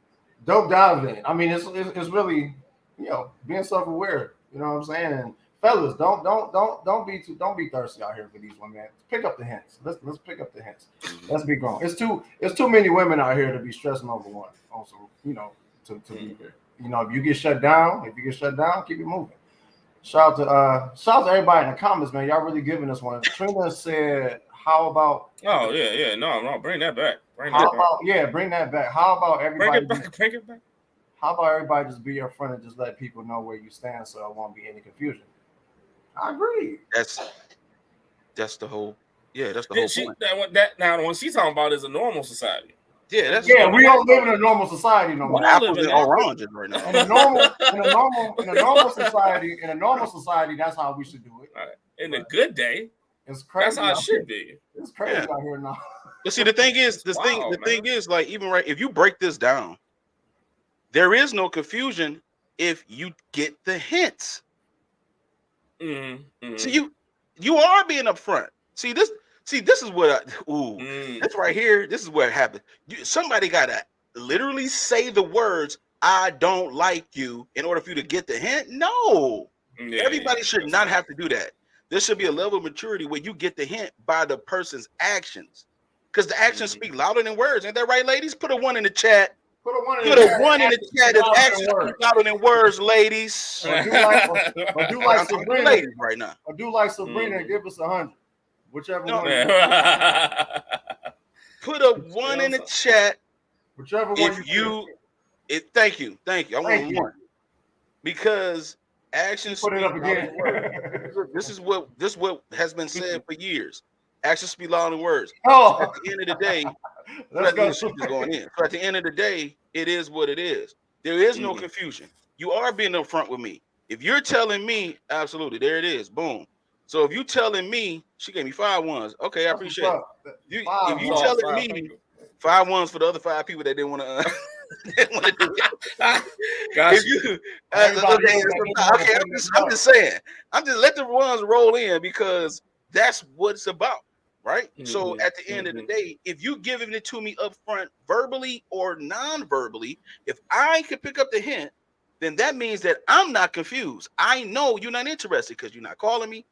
Speaker 2: Don't dive in. I mean, it's really, being self-aware. You know what I'm saying? And fellas, don't be thirsty out here for these women. Pick up the hints. Let's pick up the hints. Let's be grown. It's too many women out here to be stressing over one. Also, to be there. If you get shut down, keep it moving. Shout out to everybody in the comments, man. Y'all really giving us one. Trina said, "How about?"
Speaker 3: Oh yeah, no, bring that back. Bring
Speaker 2: that back. How about everybody?
Speaker 3: Bring it back.
Speaker 2: How about everybody just be upfront and just let people know where you stand, so it won't be any confusion? I agree.
Speaker 1: That's the whole. Yeah, that's the whole point.
Speaker 3: Now, what she's talking about is a normal society.
Speaker 1: Yeah,
Speaker 2: we don't live in a normal society no more.
Speaker 1: Apples and oranges right now.
Speaker 2: In a normal society, that's how we should do it.
Speaker 3: Right. In a good day,
Speaker 2: it's crazy.
Speaker 3: That's how it should be.
Speaker 2: It's crazy out here now.
Speaker 1: But see, the thing is, like, even right, if you break this down, there is no confusion if you get the hints. So you are being upfront. See this is what this right here. This is where it happens. Somebody gotta literally say the words "I don't like you" in order for you to get the hint. No, everybody should not have to do that. There should be a level of maturity where you get the hint by the person's actions, because the actions speak louder than words. Ain't that right, ladies? Put a 1 in the chat. Put a one in the chat. If actions speak louder than words, ladies.
Speaker 2: Or do like Sabrina
Speaker 1: ladies right now.
Speaker 2: Or do like Sabrina and give us 100. Whichever one.
Speaker 1: Put a 1 in the chat.
Speaker 2: Whichever one.
Speaker 1: Thank you. I want 1 because actions.
Speaker 2: Put it up again.
Speaker 1: This is what has been said for years. Actions speak louder than words.
Speaker 2: Oh.
Speaker 1: At the end of the day,
Speaker 2: let's go.
Speaker 1: So at the end of the day, it is what it is. There is no confusion. You are being upfront with me. If you're telling me, absolutely, there it is. Boom. So if you telling me, she gave me 5 ones. Okay, I appreciate it. If you telling me 5 ones for the other 5 people that didn't want to. I'm just saying. I'm just let the ones roll in because that's what it's about, right? So at the end of the day, if you giving it to me up front, verbally or non-verbally, if I can pick up the hint, then that means that I'm not confused. I know you're not interested because you're not calling me.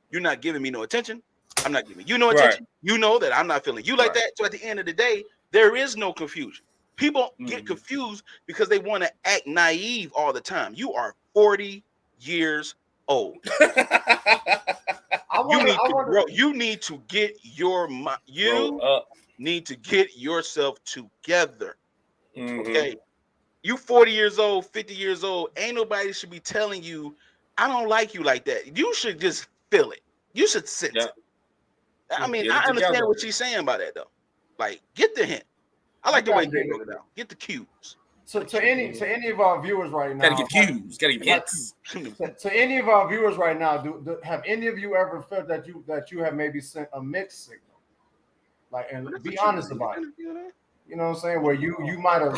Speaker 1: You're not giving me no attention. I'm not giving you no attention. Right. You know that I'm not feeling you like that. So at the end of the day, there is no confusion. People get confused because they want to act naive all the time. You are 40 years old. You need to get yourself together. Okay. You 40 years old, 50 years old. Ain't nobody should be telling you, I don't like you like that. You should just feel it. You should sense it. I mean, I understand what she's saying by that though. Like, get the hint. I like the way you broke it down. Get the cues.
Speaker 2: So to any of our viewers right now,
Speaker 3: gotta get cues, gotta get hints.
Speaker 2: To any of our viewers right now, have any of you ever felt that you have maybe sent a mixed signal? Like, and be honest about it. You know what I'm saying? Where you might have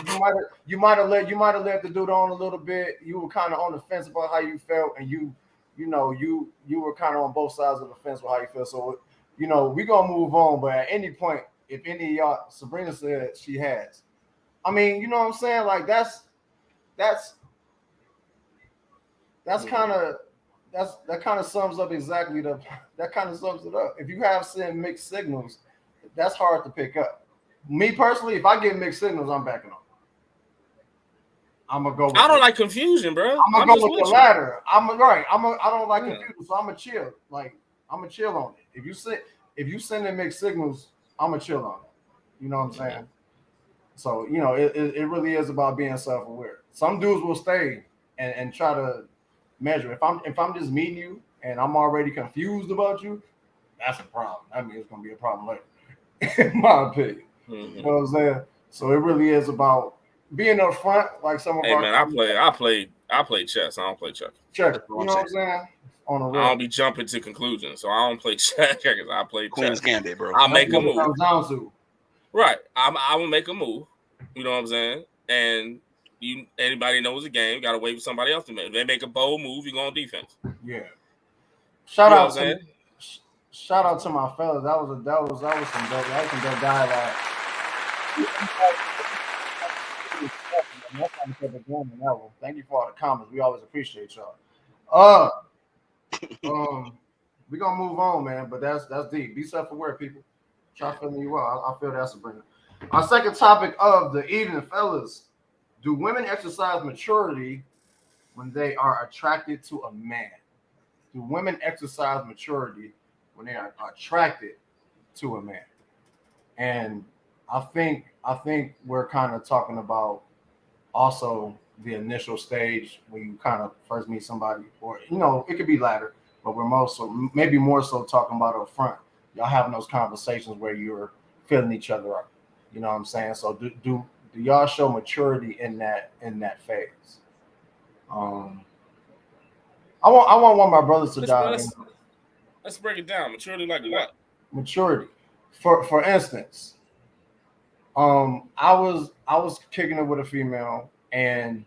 Speaker 2: let the dude on a little bit. You were kind of on the fence about how you felt, and you were kind of on both sides of the fence with how you feel. So we're gonna move on. But at any point, if any of y'all, Sabrina said she has. I mean, you know what I'm saying? Like that kind of sums up exactly that kind of sums it up. If you have sent mixed signals, that's hard to pick up. Me personally, if I get mixed signals, I'm backing off. I'm gonna go.
Speaker 3: I don't like confusion, bro.
Speaker 2: I'm gonna go with the latter. I don't like confusion, so I'm gonna chill. Like I'm gonna chill on it. If you send in mixed signals, I'm gonna chill on it. You know what I'm saying? So it really is about being self-aware. Some dudes will stay and try to measure. If I'm just meeting you and I'm already confused about you, that's a problem. I mean, it's gonna be a problem later, in my opinion. You know what I'm saying? So it really is about being up front, like some of our.
Speaker 3: Man, I play chess. I don't play checkers.
Speaker 2: Checkers. You know what I'm saying? I
Speaker 3: don't be jumping to conclusions, so I don't play checkers. I play
Speaker 1: Queen's Gambit, bro.
Speaker 3: I'll make a move. Right, I will make a move. You know what I'm saying? And anybody knows the game. Got to wait for somebody else to make. If they make a bold move, you go on defense.
Speaker 2: Yeah. Shout out to my fellas. That was some dope dialogue. Thank you for all the comments. We always appreciate y'all. Uh, we're gonna move on, man. But that's deep. Be self-aware, people. Try feeling you out. I feel that's a bringer. Our second topic of the evening, fellas. Do women exercise maturity when they are attracted to a man? Do women exercise maturity when they are attracted to a man? And I think we're kind of talking about also the initial stage when you kind of first meet somebody, or it could be later, but we're most so maybe more so talking about up front. Y'all having those conversations where you're filling each other up. You know what I'm saying? So do y'all show maturity in that phase? Um, I want one of my brothers to dive in.
Speaker 3: Let's break it down. Maturity like what?
Speaker 2: Maturity. For instance, I was kicking it with a female, and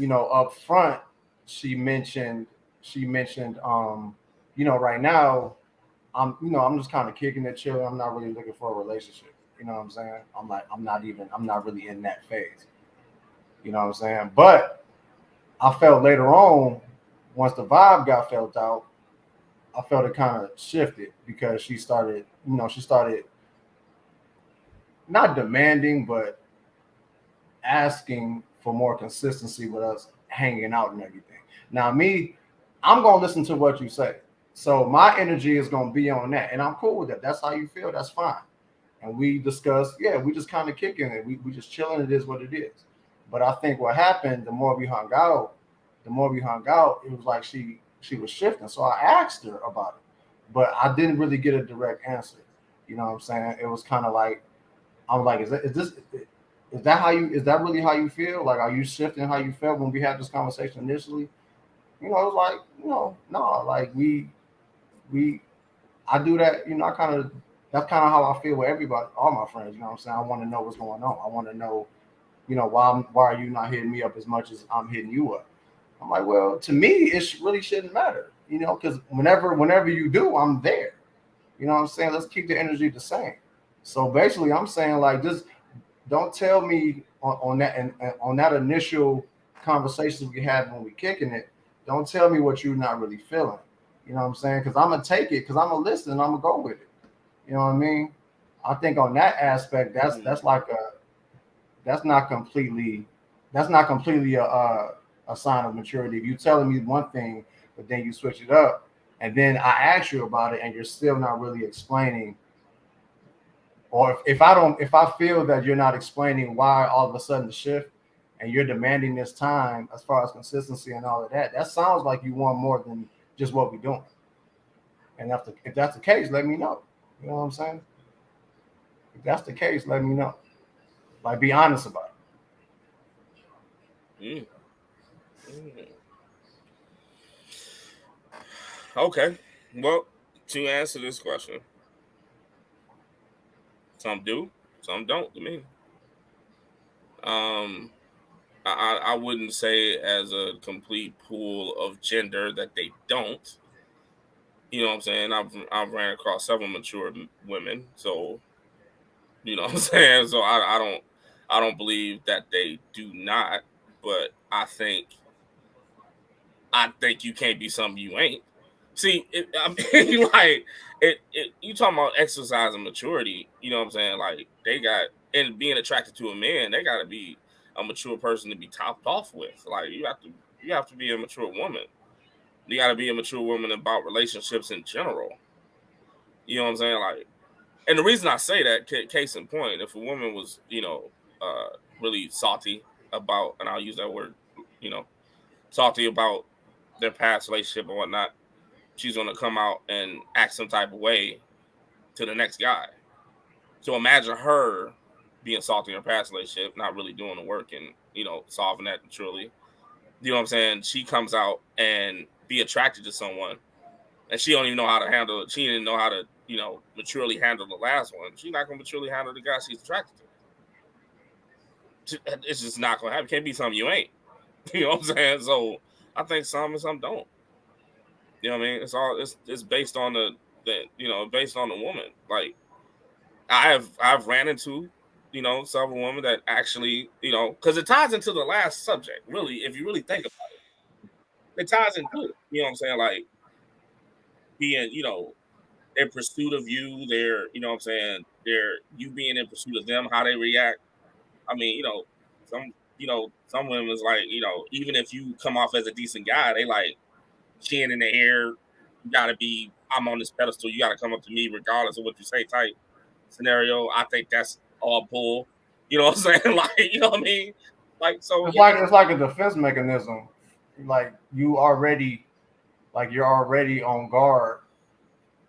Speaker 2: up front she mentioned right now I'm just kind of kicking it, chilling. I'm not really looking for a relationship. You know what I'm saying? I'm not really in that phase. You know what I'm saying? But I felt later on, once the vibe got felt out, I felt it kind of shifted because she started not demanding, but asking for more consistency with us hanging out and everything. Now, me, I'm gonna listen to what you say, so my energy is gonna be on that, and I'm cool with that. That's how you feel. That's fine. And we discussed, yeah, we just kind of kicking it. We just chilling. It is what it is. But I think what happened, the more we hung out, it was like she was shifting. So I asked her about it, but I didn't really get a direct answer. You know what I'm saying? It was kind of like, I'm like, is that really how you feel? Like, are you shifting how you felt when we had this conversation initially? It was like, no, like we I do that, I kind of that's kind of how I feel with everybody, all my friends. You know what I'm saying? I want to know what's going on. I want to know, why are you not hitting me up as much as I'm hitting you up? I'm like, well, to me, really shouldn't matter, because whenever you do, I'm there. You know what I'm saying? Let's keep the energy the same. So basically, I'm saying, like, just don't tell me on that and on that initial conversation we had when we kicking it. Don't tell me what you're not really feeling. You know what I'm saying? Because I'm gonna take it. Because I'm gonna listen. And I'm gonna go with it. You know what I mean? I think on that aspect, that's like that's not completely a sign of maturity. If you're telling me one thing, but then you switch it up, and then I ask you about it, and you're still not really explaining, or if I feel that you're not explaining why all of a sudden the shift, and you're demanding this time as far as consistency and all of that, that sounds like you want more than just what we're doing. And if that's the case, let me know. You know what I'm saying? If that's the case, let me know. Like, be honest about
Speaker 3: Mm. Mm. Okay. Well, to answer this question, some do, some don't. To me, um, I wouldn't say as a complete pool of gender that they don't. You know what I'm saying? I've ran across several mature women, so you know what I'm saying. So I don't believe that they do not, but I think you can't be something you ain't. See, I mean, like you talking about exercise and maturity. You know what I'm saying? Like they got and being attracted to a man, they got to be a mature person to be topped off with. Like you have to be a mature woman. You got to be a mature woman about relationships in general. You know what I'm saying? Like, and the reason I say that, case in point, if a woman was, really salty about, and I'll use that word, you know, salty about their past relationship and whatnot, she's gonna come out and act some type of way to the next guy. So imagine her being salty in her past relationship, not really doing the work and solving that truly. You know what I'm saying? She comes out and be attracted to someone, and she don't even know how to handle it. She didn't know how to maturely handle the last one. She's not gonna maturely handle the guy she's attracted to. It's just not gonna happen. It can't be something you ain't. You know what I'm saying? So I think some and some don't. You know what I mean? It's based on the based on the woman. Like I've ran into several women that actually, because it ties into the last subject, really, if you really think about it, it ties into it. You know what I'm saying? Like being, in pursuit of you, they're, they're you being in pursuit of them, how they react. I mean, some, some women is like, even if you come off as a decent guy, they like chin in the air. You gotta be, I'm on this pedestal. You gotta come up to me regardless of what you say. Type scenario. I think that's all bull. You know what I'm saying? Like, you know what I mean? Like, so
Speaker 2: It's
Speaker 3: yeah.
Speaker 2: like a defense mechanism. Like you're already on guard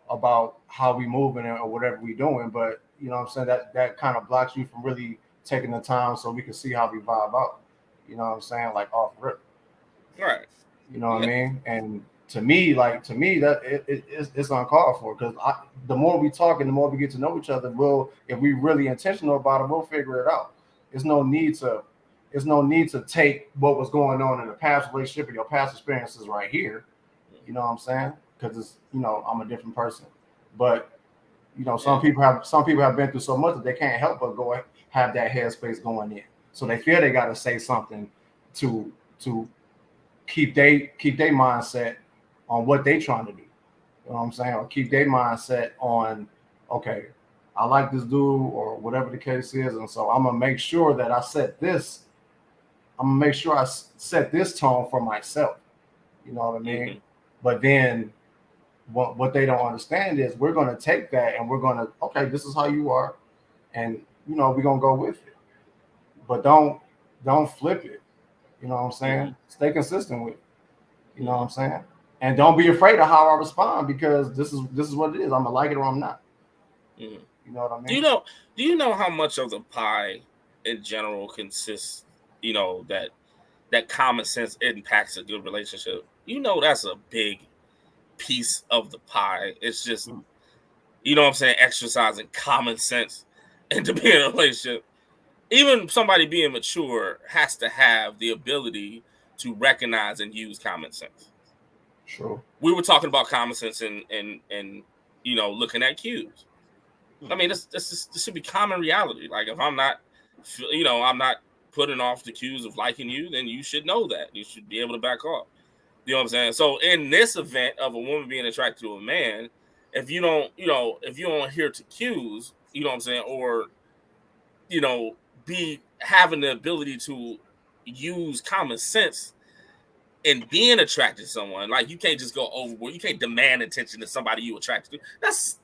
Speaker 2: about how we moving or whatever we doing, but you know what I'm saying, that kind of blocks you from really taking the time so we can see how we vibe out. You know what I'm saying? Like off rip.
Speaker 3: Right.
Speaker 2: You know what I mean? And to me that it's uncalled for, because the more we talk and the more we get to know each other, if we really intentional about it, we'll figure it out. There's no need to take what was going on in the past relationship or your past experiences right here. You know what I'm saying? Because it's, I'm a different person. But some people have been through so much that they can't help but go have that headspace going in. So they feel they got to say something to keep their mindset on what they trying to do. You know what I'm saying? Or keep their mindset on, okay, I like this dude or whatever the case is, and so I'm gonna make sure that I set this. I'm gonna make sure I set this tone for myself. You know what I mean?
Speaker 3: Mm-hmm.
Speaker 2: But then what they don't understand is we're gonna take that and we're gonna, okay, this is how you are, and we're gonna go with it. But don't flip it. You know what I'm saying?
Speaker 3: Mm-hmm.
Speaker 2: Stay consistent with it. You know what I'm saying? And don't be afraid of how I respond, because this is what it is. I'm gonna like it or I'm not.
Speaker 3: Mm-hmm.
Speaker 2: You know what I mean?
Speaker 3: Do you know how much of the pie in general consists, that common sense impacts a good relationship? That's a big piece of the pie. It's just, what I'm saying, exercising common sense into being in a relationship. Even somebody being mature has to have the ability to recognize and use common sense.
Speaker 2: True.
Speaker 3: We were talking about common sense and looking at cues. I mean, this should be common reality. Like, if I'm not, I'm not putting off the cues of liking you, then you should know that. You should be able to back off. You know what I'm saying? So in this event of a woman being attracted to a man, if you don't adhere to cues, you know what I'm saying, or be having the ability to use common sense in being attracted to someone, like you can't just go overboard. You can't demand attention to somebody you attracted to. That's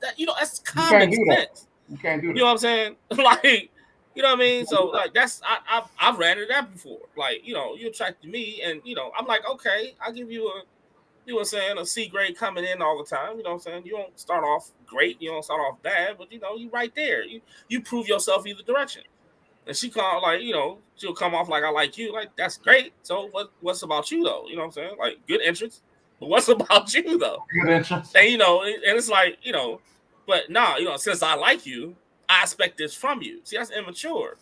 Speaker 3: common sense.
Speaker 2: You can't do that.
Speaker 3: You know what I'm saying? Like, you know what I mean? So like I've ran into that before. Like, you attracted me, and I'm like, okay, I'll give you a C grade coming in all the time. You know what I'm saying? You don't start off great, you don't start off bad, but you right there. You prove yourself either direction. And she called, like, she'll come off like, I like you. Like, that's great. So what's about you though? You know what I'm saying? Like, good entrance. But what's about you though?
Speaker 2: Good entrance.
Speaker 3: And and it's like, but nah, since I like you, I expect this from you. See, that's immature.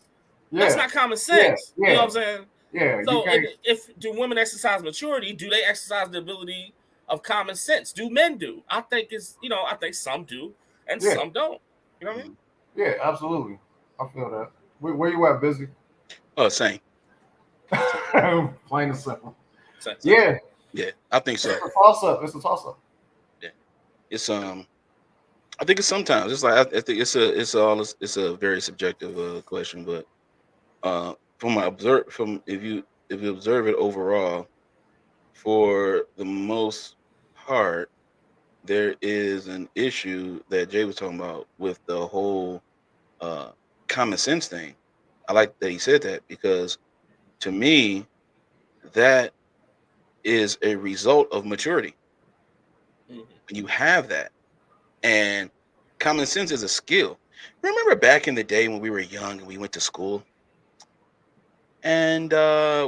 Speaker 2: Yeah.
Speaker 3: That's not common sense.
Speaker 2: Yeah.
Speaker 3: You know what I'm saying?
Speaker 2: Yeah.
Speaker 3: So if do women exercise maturity? Do they exercise the ability of common sense? Do men do? I think I think some do and some don't. You know what I mean?
Speaker 2: Yeah, absolutely. I feel that. Where you at, Busy?
Speaker 1: Oh, same.
Speaker 2: Plain and simple.
Speaker 3: Same.
Speaker 2: Yeah.
Speaker 1: Yeah, I think so.
Speaker 2: It's a toss up.
Speaker 1: Yeah, it's I think it's sometimes it's like I think it's a very subjective question, but if you observe it overall, for the most part, there is an issue that Jay was talking about with the whole common sense thing. I like that he said that, because to me, that is a result of maturity. You have that, and common sense is a skill. Remember back in the day when we were young and we went to school, and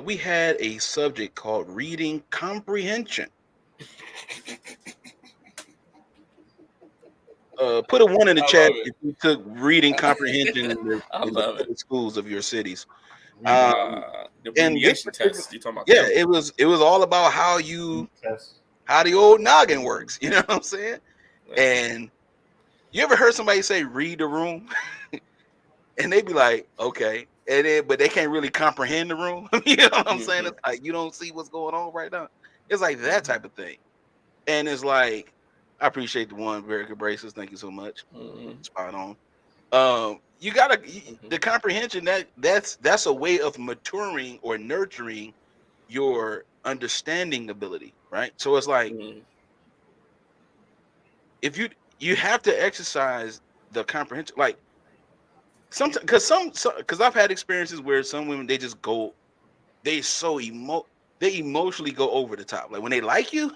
Speaker 1: we had a subject called reading comprehension. Put a 1 in the chat if you took reading comprehension in the public schools of your cities.
Speaker 3: The abbreviation test. You talking about?
Speaker 1: Yeah, it was all about how the old noggin works. You know what I'm saying? And you ever heard somebody say "read the room"? and they be like, okay, and then but they can't really comprehend the room. You know what I'm saying?
Speaker 3: Mhm.
Speaker 1: It's like you don't see what's going on right now. It's like that type of thing, and it's like I appreciate the one very good braces. Thank you so much.
Speaker 3: Mhm.
Speaker 1: Spot on. You gotta the comprehension that's a way of maturing or nurturing your understanding ability, right? So it's like
Speaker 3: Mhm.
Speaker 1: if you have to exercise the comprehension, like sometimes because I've had experiences where some women they just go they so they emotionally go over the top. Like when they like you,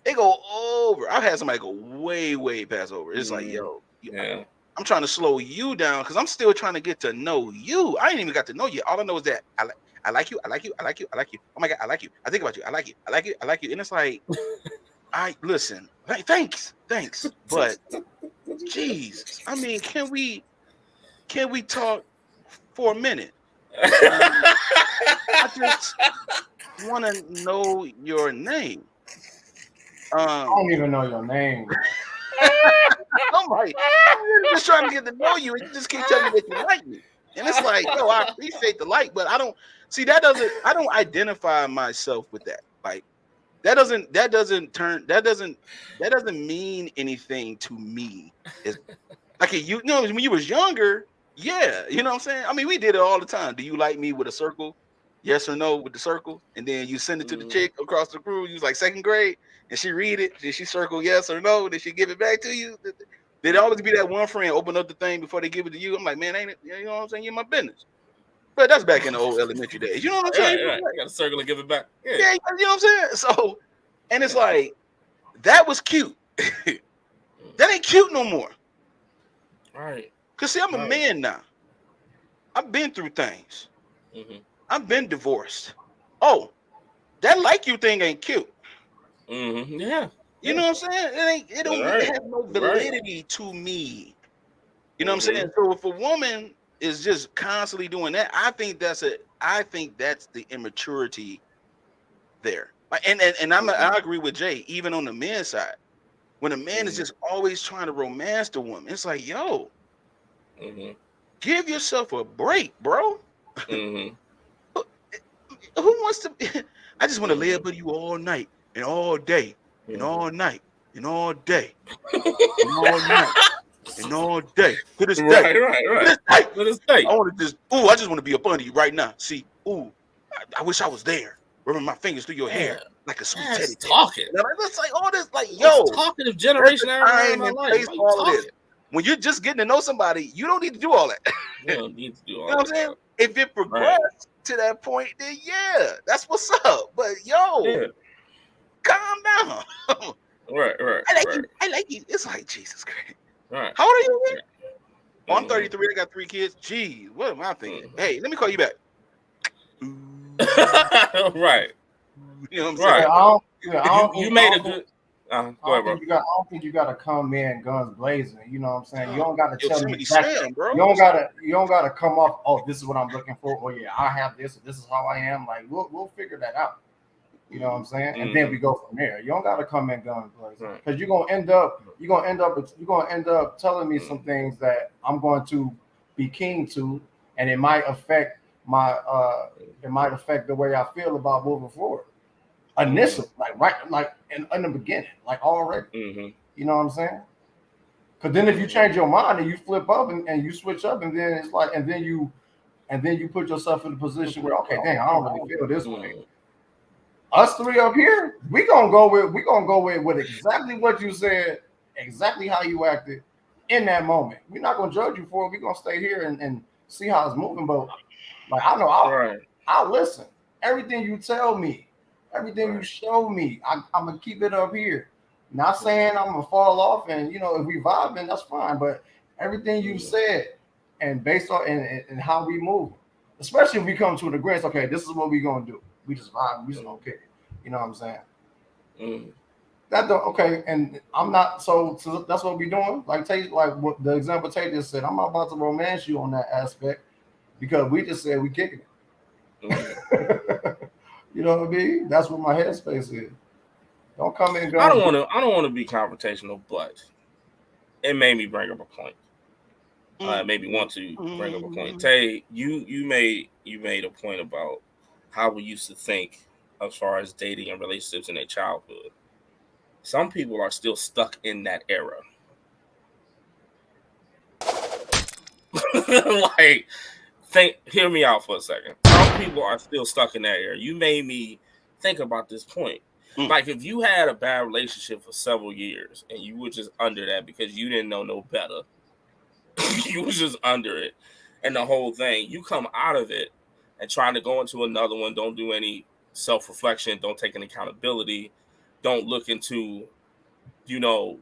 Speaker 1: they go over. I've had somebody go way past over. It's like,
Speaker 3: Mhm.
Speaker 1: yo,
Speaker 3: Yeah.
Speaker 1: I'm trying to slow you down because I'm still trying to get to know you. I ain't even got to know you. All I know is that I like you, I like you, I like you, I like you. Oh my god, I like you. I think about you. I like you. I like you. I like you. And it's like, I listen. Thanks, but Jesus, I mean, can we talk for a minute? Um, I just want to know your name.
Speaker 2: I
Speaker 1: Um,
Speaker 2: don't even know your name.
Speaker 1: I'm like, I'm really just trying to get to know you, and you just keep telling me that you like me. And it's like, yo, I appreciate the like, but I don't see I don't identify myself with that. Like that doesn't mean anything to me. It's like you know when you was younger, yeah, you know what I'm saying? I mean, we did it all the time. Do you like me with a circle? Yes or no with the circle, and then you send it to the
Speaker 3: Mhm.
Speaker 1: chick across the room. You was like second grade, and she read it. Did she circle yes or no? Did she give it back to you? Did it always be that one friend open up the thing before they give it to you? I'm like, man, ain't it? You know what I'm saying? You're my business. But that's back in the old elementary days. You know what I'm saying?
Speaker 3: Right. You got to circle and give it back. Yeah.
Speaker 1: Yeah, you know what I'm saying? So, and it's like, that was cute. That ain't cute no more.
Speaker 3: Right.
Speaker 1: Because, see, I'm a
Speaker 2: Right.
Speaker 1: man now. I've been through things.
Speaker 3: Mhm.
Speaker 1: I've been divorced. Oh, that like you thing ain't cute.
Speaker 3: Mhm. Yeah.
Speaker 1: You know what I'm saying? It
Speaker 3: Right.
Speaker 1: has no
Speaker 3: Right.
Speaker 1: validity to me. You know what I'm saying?
Speaker 3: Mhm.
Speaker 1: So if a woman is just constantly doing that, I think that's the immaturity there. Like, and I agree with Jay, even on the men's side. When a man is
Speaker 3: Mhm.
Speaker 1: just always trying to romance the woman, it's like, yo,
Speaker 3: Mhm.
Speaker 1: give yourself a break, bro.
Speaker 3: Mhm.
Speaker 1: Who who wants to? I just want to lay
Speaker 3: Mhm.
Speaker 1: up with you all night and all day and
Speaker 3: Mhm.
Speaker 1: all night and all day and all night and all day to this day.
Speaker 3: Right. Right.
Speaker 1: To
Speaker 3: Right.
Speaker 1: this day.
Speaker 3: With a state.
Speaker 1: I want to just, I just want to be up under you right now. See, I wish I was there. Rubbing my fingers through your
Speaker 3: Man,
Speaker 1: hair like a sweet
Speaker 3: that's
Speaker 1: teddy bear.
Speaker 3: talking.
Speaker 1: And I'm like, that's like all this, like,
Speaker 3: Most
Speaker 1: yo,
Speaker 3: talkative
Speaker 1: there's
Speaker 3: generation I
Speaker 1: a
Speaker 3: ever heard in
Speaker 1: time
Speaker 3: my
Speaker 1: and
Speaker 3: life.
Speaker 1: place
Speaker 3: Why you
Speaker 1: for all of this.
Speaker 3: talking?
Speaker 1: When you're just getting to know somebody, you don't need to do all that.
Speaker 3: You don't need to do
Speaker 1: You know
Speaker 3: all
Speaker 1: what I'm
Speaker 3: that,
Speaker 1: saying?
Speaker 3: bro.
Speaker 1: If it
Speaker 3: Right.
Speaker 1: progressed to that point, then yeah, that's what's up. But yo,
Speaker 3: Yeah.
Speaker 1: calm down.
Speaker 3: Right. Right.
Speaker 1: I like
Speaker 3: Right.
Speaker 1: you. I like you. It's like Jesus Christ.
Speaker 3: Right.
Speaker 1: How old are you again? Oh, I'm
Speaker 3: Mhm.
Speaker 1: 33. I got 3 kids. Geez, what am I thinking?
Speaker 3: Mhm.
Speaker 1: Hey, let me call you back. Ooh,
Speaker 3: Right.
Speaker 1: you know what I'm saying?
Speaker 2: Yeah,
Speaker 3: Right. You made a good.
Speaker 2: I
Speaker 3: Go ahead,
Speaker 2: don't
Speaker 3: bro.
Speaker 2: think you got. I don't think you got to come in guns blazing. You know what I'm saying? You
Speaker 1: Oh,
Speaker 2: don't got to tell me
Speaker 1: Yosemite
Speaker 2: exactly.
Speaker 1: Sam, bro.
Speaker 2: You don't gotta. You don't gotta come off. Oh, this is what I'm looking for. Oh yeah, I have this. This is how I am. Like we'll figure that out. You know what I'm saying? And then we go from there. You don't gotta come in guns blazing
Speaker 3: Right.
Speaker 2: because you're gonna end up telling me some things that I'm going to be keen to, and it might affect the way I feel about moving forward. Initially, like in the beginning, like already.
Speaker 3: Mhm.
Speaker 2: You know what I'm saying? Because then if you change your mind and you flip up and you switch up, and then it's like, and then you put yourself in a position where, okay, dang, I don't really feel this way.
Speaker 3: Mhm.
Speaker 2: Us three up here, we gonna go with exactly what you said, exactly how you acted in that moment. We're not gonna judge you for it. We're gonna stay here and see how it's moving. But like I know
Speaker 3: Right.
Speaker 2: I'll listen. Everything you tell me, everything you
Speaker 3: Right.
Speaker 2: show me, I'm gonna keep it up here. Not saying I'm gonna fall off, and if we vibing, that's fine. But everything you
Speaker 3: Mhm.
Speaker 2: said, and based on and how we move, especially if we come to an agreement, okay, this is what we gonna do. We just vibe, we just gonna kick it. You know what I'm saying?
Speaker 3: Mhm.
Speaker 2: That don't okay, and I'm not so that's what we doing. Like what the example Tate just said, I'm not about to romance you on that aspect because we just said we kicking
Speaker 3: Mhm.
Speaker 2: it. You know what I mean? That's what my headspace is. Don't come in
Speaker 3: I
Speaker 2: guns.
Speaker 3: don't want to. I don't want to be confrontational, but it made me bring up a point. maybe want to bring up a point. Tay, you made a point about how we used to think as far as dating and relationships in their childhood. Some people are still stuck in that era. Like, hear me out for a second. Some people are still stuck in that era. You made me think about this point. Like, if you had a bad relationship for several years and you were just under that because you didn't know no better, you was just under it, and the whole thing, you come out of it and trying to go into another one, don't do any self-reflection, don't take any accountability, don't look into yourself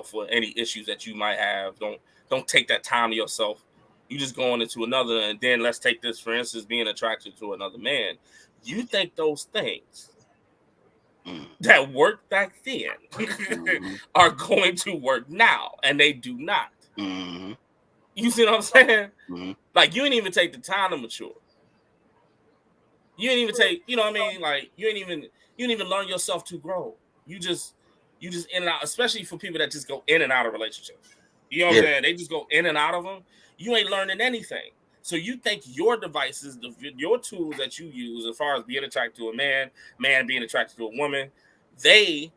Speaker 3: for any issues that you might have, don't take that time to yourself. You just going into another. And then let's take this, for instance, being attracted to another man. You think those things that worked back then are going to work now, and they do not. You see what I'm saying? Like, you didn't even take the time to mature. You didn't even take, you know what I mean? Like, you didn't even learn yourself to grow. You just in and out, especially for people that just go in and out of relationships. You know what I'm saying? They just go in and out of them. You ain't learning anything. So you think your devices, your tools that you use as far as being attracted to a man being attracted to a woman, they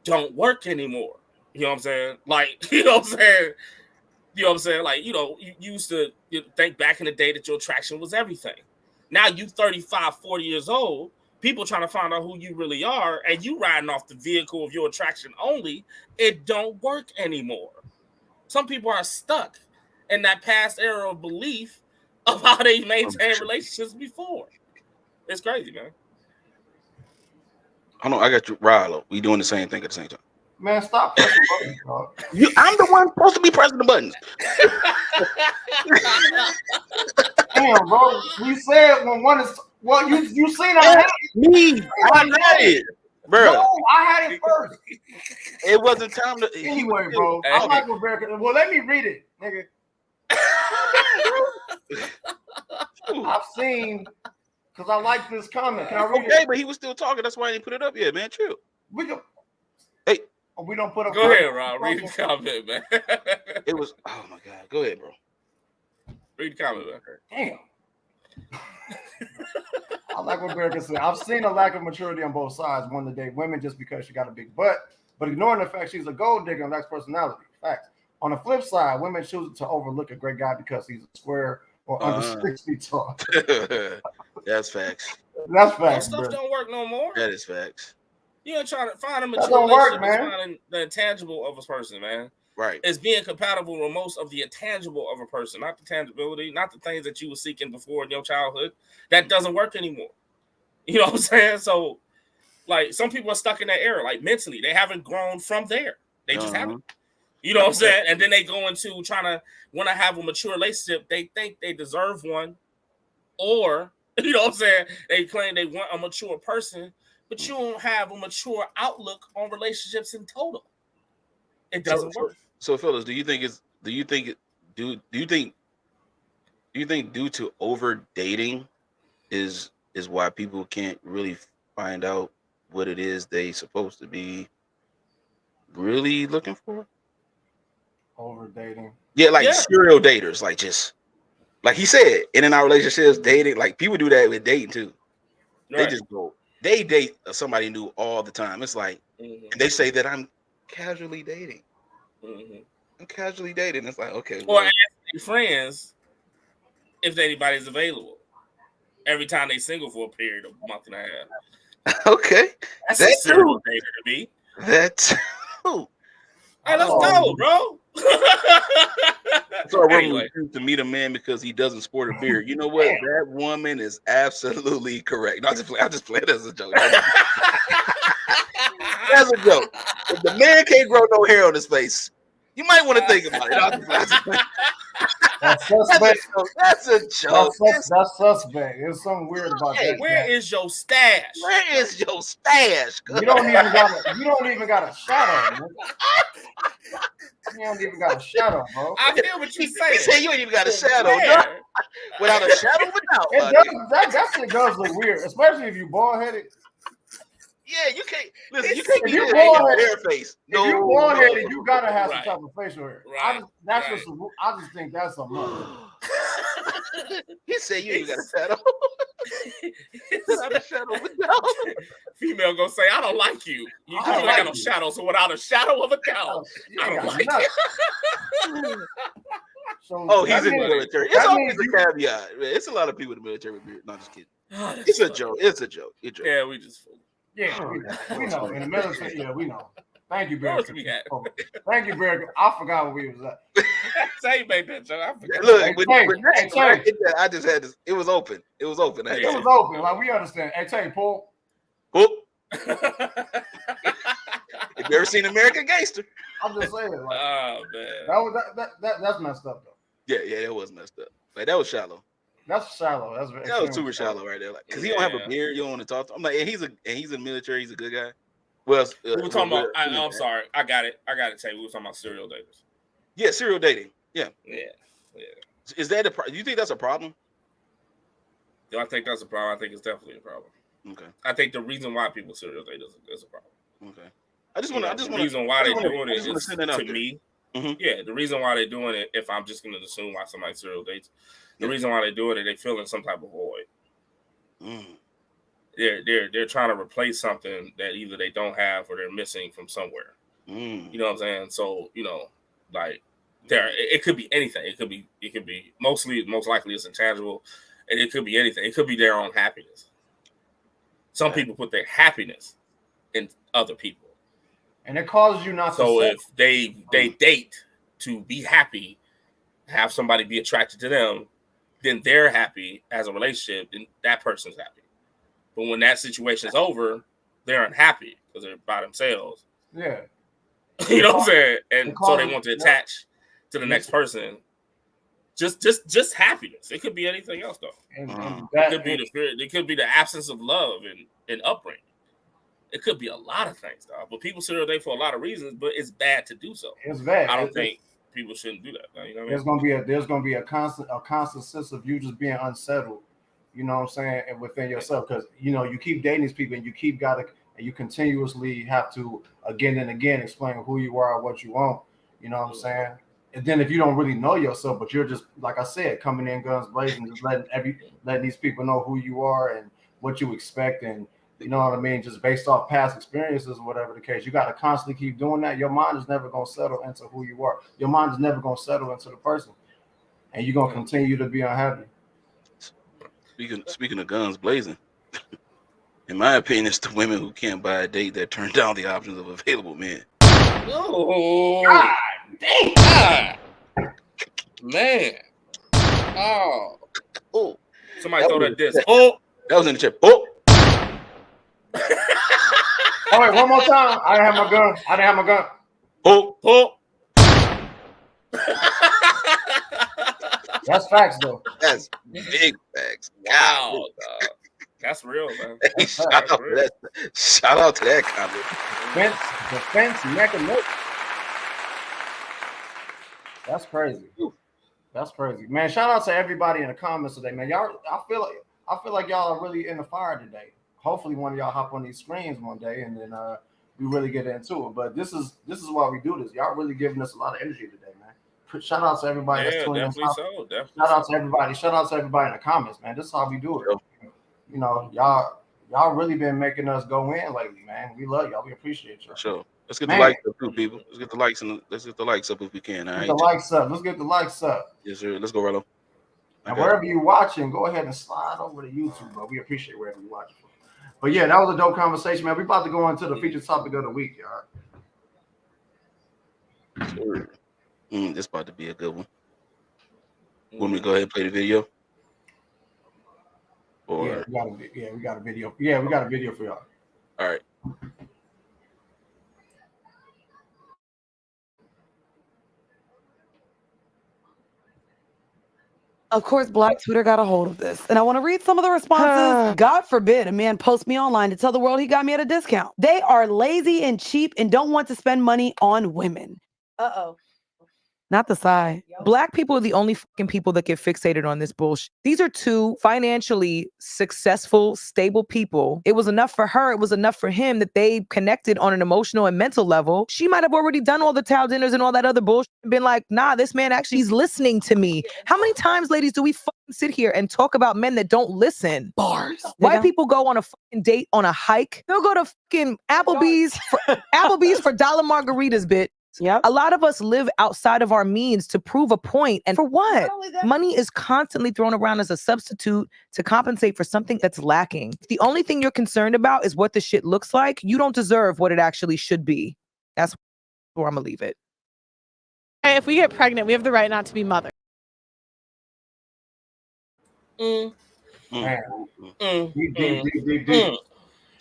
Speaker 3: don't work anymore. You know what I'm saying? Like, you know what I'm saying? You know what I'm saying? Like, you used to think back in the day that your attraction was everything. Now you 35, 40 years old, people trying to find out who you really are, and you riding off the vehicle of your attraction only. It don't work anymore. Some people are stuck in that past era of belief of how they maintained relationships before. It's crazy, man.
Speaker 1: Hold on, I got you, Rilo. We doing the same thing at the same time.
Speaker 2: Man, stop pressing buttons, dog.
Speaker 1: I'm the one supposed to be pressing the buttons.
Speaker 2: Damn, bro. You said when one is you seen I had it.
Speaker 1: Me, I had it, bro.
Speaker 2: No, I had it first.
Speaker 1: It wasn't time to.
Speaker 2: Anyway, bro. I like Rebecca. Well, let me read it, nigga. I've seen, because I like this comment. Can I read it?
Speaker 1: Okay, but he was still talking. That's why I didn't put it up yet, man. Chill.
Speaker 2: We can.
Speaker 1: Hey,
Speaker 2: we don't put up.
Speaker 3: Go ahead, Rob. Read the comment, man.
Speaker 1: It was. Oh my God. Go ahead, bro.
Speaker 3: Read the comment, man.
Speaker 2: Damn. I like what Greg said. I've seen a lack of maturity on both sides. One to date women just because she got a big butt, but ignoring the fact she's a gold digger and lacks personality. Facts. On the flip side, women choose to overlook a great guy because he's a square or under 6 feet tall.
Speaker 1: That's facts.
Speaker 2: That's facts.
Speaker 3: That stuff don't work no more.
Speaker 1: That is facts.
Speaker 3: You ain't trying to find a mature
Speaker 2: don't work,
Speaker 3: relationship,
Speaker 2: man.
Speaker 3: finding the intangible of a person, man.
Speaker 1: Right.
Speaker 3: It's being compatible with most of the intangible of a person, not the tangibility, not the things that you were seeking before in your childhood. That doesn't work anymore. You know what I'm saying? So, like, some people are stuck in that era, like, mentally. They haven't grown from there. They just haven't. You know what I'm saying? And then they go into trying to want to have a mature relationship. They think they deserve one. Or, you know what I'm saying? They claim they want a mature person, but you don't have a mature outlook on relationships in total. It doesn't work.
Speaker 1: So, fellas, do you think due to over dating is why people can't really find out what it is they supposed to be really looking for?
Speaker 2: Over dating.
Speaker 1: Yeah, like serial daters, like just like he said, in and out relationships, dating, like people do that with dating too. Right. They just go, they date somebody new all the time. It's like, and they say that I'm casually dating. I'm casually dating. It's like, okay.
Speaker 3: Or ask their friends if anybody's available every time they single for a period of a month and a half.
Speaker 1: Okay.
Speaker 3: That's a serial dater to me.
Speaker 1: That's
Speaker 3: hey, let's go, bro.
Speaker 1: So anyway, to meet a man because he doesn't sport a beard. You know what? That woman is absolutely correct. No, I just play it as a joke. That's a joke. If the man can't grow no hair on his face, you might want to think about it. That's suspect. That's a joke.
Speaker 2: That's suspect. There's something weird about that.
Speaker 3: Where is your stash?
Speaker 1: Where is your stash?
Speaker 2: You don't even got a shadow, man. You don't even got a shadow, bro.
Speaker 3: I feel what you say.
Speaker 1: He said you ain't even got a shadow. No. Without a shadow, without.
Speaker 2: That shit does look weird, especially if you bald headed.
Speaker 1: Yeah, you can't listen. You
Speaker 3: If
Speaker 1: can't be
Speaker 2: you're
Speaker 1: there
Speaker 2: bald
Speaker 1: and
Speaker 2: headed-
Speaker 1: bare face.
Speaker 2: If you're bald headed,
Speaker 1: No.
Speaker 2: you gotta have
Speaker 3: Right.
Speaker 2: some type of facial hair.
Speaker 3: Right.
Speaker 2: I just think that's a must.
Speaker 1: He said you ain't got a shadow. Without a shadow of a doubt.
Speaker 3: Female gonna say, I don't like you. You
Speaker 2: I
Speaker 3: ain't
Speaker 2: don't
Speaker 3: got
Speaker 2: like
Speaker 3: no
Speaker 2: you.
Speaker 3: shadow, so without a shadow of a doubt,
Speaker 2: You
Speaker 3: I
Speaker 2: ain't
Speaker 3: don't
Speaker 2: got
Speaker 3: like
Speaker 2: nothing. So
Speaker 1: Oh,
Speaker 2: that
Speaker 1: he's in the
Speaker 2: means-
Speaker 1: military. It's
Speaker 2: that
Speaker 1: always
Speaker 2: means
Speaker 1: a caveat. Man, it's a lot of people in the military with beard. No, just kidding.
Speaker 3: you.
Speaker 1: It's a joke. It's a joke. It's a joke.
Speaker 3: Yeah, we just fool.
Speaker 2: Yeah, we know. In the military, yeah, we know. Thank you,
Speaker 3: Where
Speaker 2: Barry.
Speaker 3: was we at?
Speaker 2: Thank you, Barry. I forgot where we was at.
Speaker 3: Say made that joke. I forgot.
Speaker 1: Look,
Speaker 2: Hey,
Speaker 1: when
Speaker 2: Tay,
Speaker 1: that-
Speaker 2: hey,
Speaker 1: when I
Speaker 2: Tay.
Speaker 1: did that, I just had to. It was open. It was open. I had
Speaker 2: It
Speaker 1: to-
Speaker 2: was open. Like we understand. Hey, Tay, Paul.
Speaker 1: Whoop. If you ever seen American Gangster?
Speaker 2: I'm just saying. Like,
Speaker 3: Oh man.
Speaker 2: that's messed up though.
Speaker 1: Yeah, that was messed up. Like that was shallow.
Speaker 2: That's shallow. That's
Speaker 1: That was super shallow right there. Like, cause he don't have a beard. You don't want to talk to him. I'm like, and he's in the military. He's a good guy. Well,
Speaker 3: We were talking about. I'm sorry. I got it. Tell you, we were talking about serial daters.
Speaker 1: Yeah, serial dating. Yeah.
Speaker 3: Yeah.
Speaker 1: Is that a problem? Do you think that's a problem?
Speaker 3: Do I think that's a problem? I think it's definitely a problem.
Speaker 1: Okay.
Speaker 3: I think the reason why people serial date is a problem.
Speaker 1: Okay. I just want to.
Speaker 3: The reason why they're doing it
Speaker 1: I just wanna
Speaker 3: is,
Speaker 1: send that out
Speaker 3: to
Speaker 1: there.
Speaker 3: me.
Speaker 1: Mhm.
Speaker 3: Yeah, the reason why they're doing it, if I'm just going to assume why somebody serial dates, the reason why they're doing it, they feel in some type of void.
Speaker 1: Mm.
Speaker 3: They're trying to replace something that either they don't have or they're missing from somewhere.
Speaker 1: Mm.
Speaker 3: You know what I'm saying? So, like it could be anything. It could be most likely it's intangible, and it could be anything. It could be their own happiness. Some people put their happiness in other people.
Speaker 2: And it causes you not to.
Speaker 3: So if they date to be happy, have somebody be attracted to them, then they're happy as a relationship, and that person's happy. But when that situation's over, they're unhappy because they're by themselves.
Speaker 2: Yeah.
Speaker 3: You know what I'm saying? And so they want to attach to the next person. Just happiness. It could be anything else though. It could be the absence of love and upbringing. It could be a lot of things, dog. But people serial date for a lot of reasons, but it's bad to do so.
Speaker 2: It's bad.
Speaker 3: I don't think people shouldn't do that. You know what
Speaker 2: there's gonna be a constant sense of you just being unsettled. You know what I'm saying? And within yourself, because you keep dating these people and you continuously have to again and again explain who you are, what you want. You know what I'm saying? And then if you don't really know yourself, but you're just like I said, coming in guns blazing, just letting these people know who you are and what you expect, and you know what I mean, just based off past experiences or whatever the case. You got to constantly keep doing that. Your mind is never gonna settle into who you are. Your mind is never gonna settle into the person, and you're gonna continue to be unhappy.
Speaker 1: Speaking of guns blazing, in my opinion, it's the women who can't buy a date that turn down the options of available men.
Speaker 3: Oh, God dang, God. Man. Oh. Somebody throw that disc. Oh.
Speaker 1: That was in the chat. Oh.
Speaker 2: Oh, wait, one more time. I didn't have my gun.
Speaker 1: Oh.
Speaker 2: That's facts, though.
Speaker 1: That's big facts.
Speaker 3: Wow. That's real, man.
Speaker 1: Hey, shout out to that comment.
Speaker 2: Defense mechanism. That's crazy. That's crazy, man. Shout out to everybody in the comments today, man. Y'all, I feel like y'all are really in the fire today. Hopefully, one of y'all hop on these screens one day, and then we really get into it. But this is why we do this. Y'all really giving us a lot of energy today, man. Shout out to everybody that's tuning in. Shout out to everybody. Shout out to everybody in the comments, man. This is how we do it. Y'all really been making us go in lately, man. We love y'all. We appreciate y'all.
Speaker 1: Sure. Let's get the likes up too, people. Let's get the likes up if we can. All right.
Speaker 2: Let's get the likes up.
Speaker 1: Yes, sir. Let's go, Rello.
Speaker 2: And wherever you're watching, go ahead and slide over to YouTube, bro. We appreciate wherever you're watching. But yeah, that was a dope conversation, man. We about to go into the featured topic of the week, y'all.
Speaker 1: Sure. This about to be a good one. Want me to go ahead and play the video? Or
Speaker 2: we got a video. Yeah, we got a video for y'all.
Speaker 1: All right.
Speaker 7: Of course, Black Twitter got a hold of this, and I want to read some of the responses. God forbid a man post me online to tell the world he got me at a discount. They are lazy and cheap and don't want to spend money on women. Uh-oh. Not the side. Black people are the only fucking people that get fixated on this bullshit. These are two financially successful, stable people. It was enough for her. It was enough for him that they connected on an emotional and mental level. She might have already done all the towel dinners and all that other bullshit and been like, nah, this man actually is listening to me. How many times, ladies, do we fucking sit here and talk about men that don't listen? Bars. White people go on a fucking date on a hike. They'll go to fucking Applebee's for dollar margaritas, bitch.
Speaker 6: Yep.
Speaker 7: A lot of us live outside of our means to prove a point. And for what? Money is constantly thrown around as a substitute to compensate for something that's lacking. If the only thing you're concerned about is what the shit looks like, you don't deserve what it actually should be. That's where I'm gonna leave it.
Speaker 8: If we get pregnant, we have the right not to be mothers.
Speaker 2: Man, deep.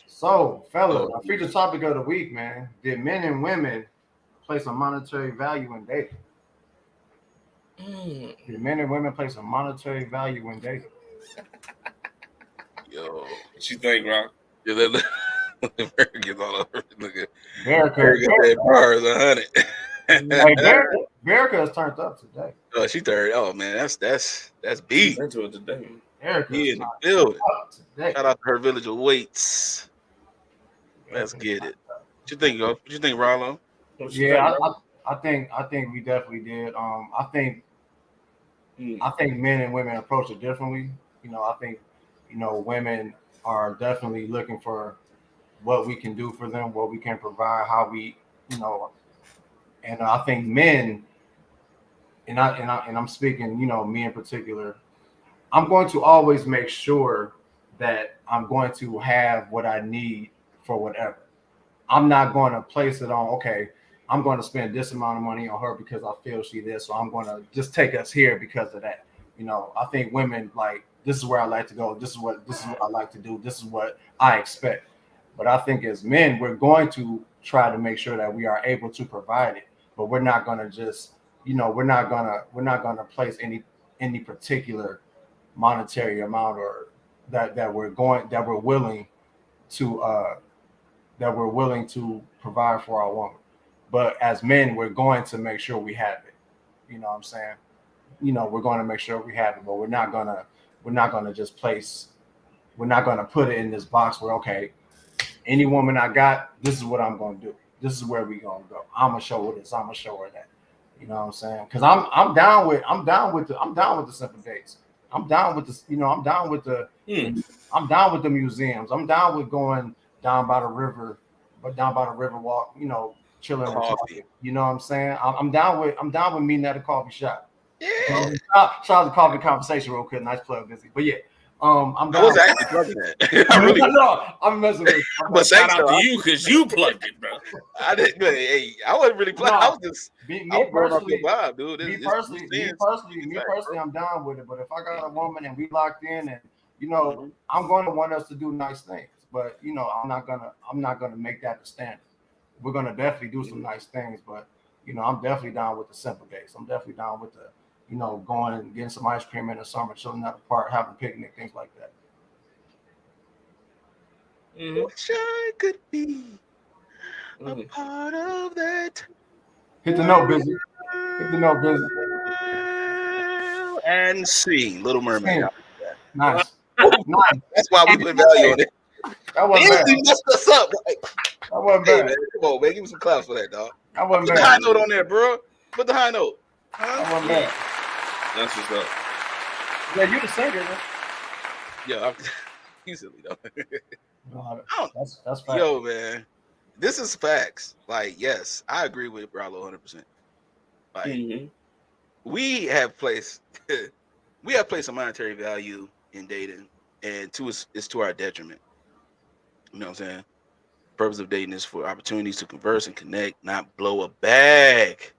Speaker 2: So, fellas, our feature topic of the week, man. Did men and women place a monetary value in dating? Did men and women place a monetary value in dating?
Speaker 1: Yo,
Speaker 3: What you think, Ron?
Speaker 1: yeah, that Americans all over. Look at
Speaker 2: America
Speaker 1: that bars 100.
Speaker 2: America has turned up today.
Speaker 1: Oh, she third. Oh man, that's beat.
Speaker 3: Into it today.
Speaker 2: America
Speaker 1: He
Speaker 2: is
Speaker 1: in the
Speaker 2: not
Speaker 1: building.
Speaker 2: up today.
Speaker 1: Shout out to her village of weights. Let's get it. What you think, yo? What you think, Rollo?
Speaker 3: What you
Speaker 2: Yeah,
Speaker 3: think,
Speaker 2: I think we definitely did. I think men and women approach it differently. You know, I think, you know, women are definitely looking for what we can do for them, what we can provide, how we, you know, and I think men, and I'm speaking, you know, me in particular, I'm going to always make sure that I'm going to have what I need for whatever. I'm not going to place it on, okay, I'm going to spend this amount of money on her because I feel she this, so I'm going to just take us here because of that. You know, I think women like, this is where I like to go. This is what I like to do. This is what I expect. But I think as men, we're going to try to make sure that we are able to provide it. But we're not going to just, you know, we're not gonna place any particular monetary amount or that we're willing to provide for our woman. But as men, we're going to make sure we have it. You know what I'm saying? You know, we're going to make sure we have it, but we're not gonna put it in this box where, okay, any woman I got, this is what I'm gonna do. This is where we gonna go. I'm gonna show her this, I'm gonna show her that. You know what I'm saying? Because I'm down with the simple dates. I'm down with the museums. I'm down with going down by the river walk, you know, chilling with coffee. You know what I'm saying? I'm down with meeting at a coffee shop.
Speaker 1: Yeah.
Speaker 2: Shout out to Coffee Conversation real quick. Nice plug, Busy. But yeah, I'm down.
Speaker 1: I was actually plugging that. I really
Speaker 2: no, I'm messing with you.
Speaker 1: But
Speaker 3: shout out to you because you plugged it, bro.
Speaker 1: I didn't. Hey, I wasn't really playing. I was just.
Speaker 2: Me
Speaker 1: I was going off
Speaker 2: personally,
Speaker 1: your vibe, dude.
Speaker 2: me personally, I'm down with it. But if I got a woman and we locked in, and you know, I'm going to want us to do nice things. But you know, I'm not gonna make that the standard. We're gonna definitely do some nice things, but you know, I'm definitely down with the simple days. I'm definitely down with the, you know, going and getting some ice cream in the summer, chilling at the park, having a picnic, things like that.
Speaker 1: Wish I could be a part of that.
Speaker 2: Hit the note, Busy. Hit the note, Busy.
Speaker 1: And sing Little Mermaid.
Speaker 2: Nice.
Speaker 1: Nice. That's why we put value on it.
Speaker 2: That wasn't bad.
Speaker 1: You messed us up.
Speaker 2: That wasn't bad.
Speaker 1: Man, come on, man. Give me some claps for that, dog.
Speaker 2: That wasn't
Speaker 1: Put
Speaker 2: bad.
Speaker 1: the high note on there, bro. Put the high note.
Speaker 2: That wasn't bad.
Speaker 3: That's what's up.
Speaker 2: Yeah, you the singer, man.
Speaker 1: Yeah, I'm easily though.
Speaker 2: That's facts.
Speaker 1: Yo, man, this is facts. Like, yes, I agree with Bravo 100%. Like, we have placed a monetary value in dating, and it's to our detriment. You know what I'm saying? The purpose of dating is for opportunities to converse and connect, not blow a bag.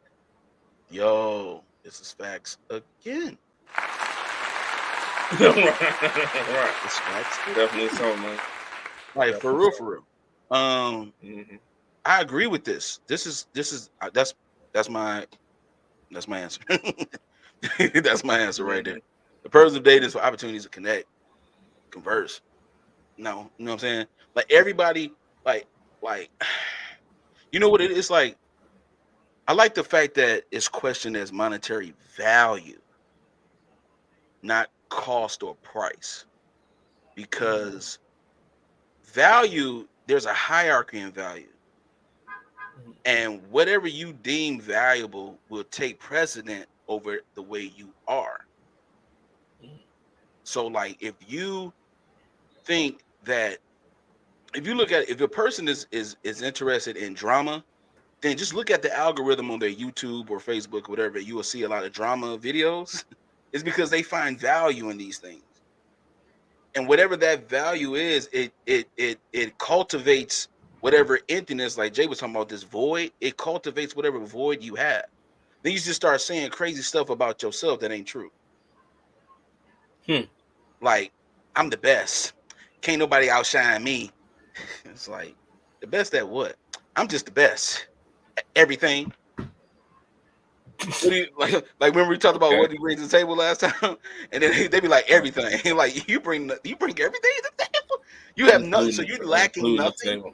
Speaker 1: Yo, this is facts again.
Speaker 3: Right.
Speaker 1: It's facts.
Speaker 3: Definitely so, man.
Speaker 1: Like, for real. I agree with this. That's my answer. That's my answer right there. The purpose of dating is for opportunities to connect, converse. No, you know what I'm saying? Like, everybody, like, you know what it is? Like, I like the fact that it's questioned as monetary value, not cost or price, because value, there's a hierarchy in value, and whatever you deem valuable will take precedent over the way you are. So like if you think that, if you look at, if a person is interested in drama, then just look at the algorithm on their YouTube or Facebook or whatever. You will see a lot of drama videos. It's because they find value in these things, and whatever that value is, it cultivates whatever emptiness. Like Jay was talking about, this void. It cultivates whatever void you have. Then you just start saying crazy stuff about yourself that ain't true. Like, I'm the best. Can't nobody outshine me. It's like, the best at what? I'm just the best at everything. Like remember we talked about what he brings to the table last time, and then they be like everything. Like you bring everything to the table. You have nothing, so you're lacking nothing.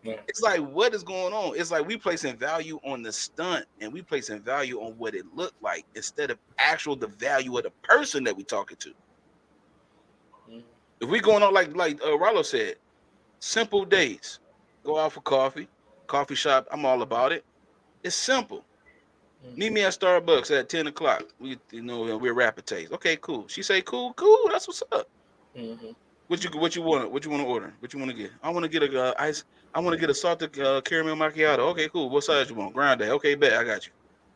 Speaker 3: Yeah.
Speaker 1: It's like, what is going on? It's like we placing value on the stunt, and we placing value on what it looked like instead of the value of the person that we talking to. If we going on like Rollo said, simple days, go out for coffee shop. I'm all about it. It's simple. Meet me at Starbucks at 10 o'clock. We're rapid taste. Okay, cool. She say, cool. That's what's up. What you want? What you want to order? What you want to get? I want to get a ice. I want to get a salted caramel macchiato. Okay, cool. What size you want? Grande. Okay, bet. I got you.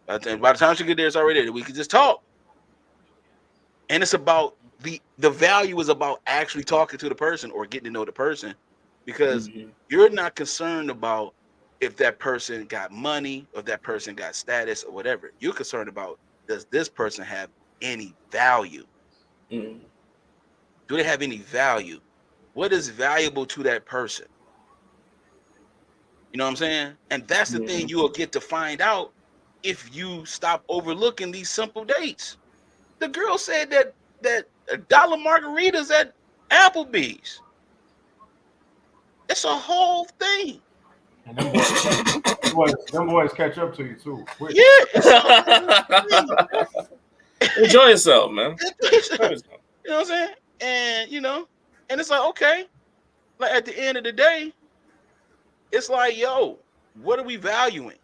Speaker 1: By the time she get there, it's already there. We can just talk. And it's about the value is about actually talking to the person or getting to know the person, because you're not concerned about if that person got money or if that person got status or whatever. You're concerned about, does this person have any value? Do they have any value? What is valuable to that person? You know what I'm saying? And that's the thing you will get to find out if you stop overlooking these simple dates. The girl said that $1 margaritas at Applebee's. It's a whole thing.
Speaker 2: And them boys catch up to you too. Quick.
Speaker 1: Yeah.
Speaker 3: Enjoy yourself, man.
Speaker 1: You know what I'm saying? And and it's like, okay, like at the end of the day, it's like, yo, what are we valuing?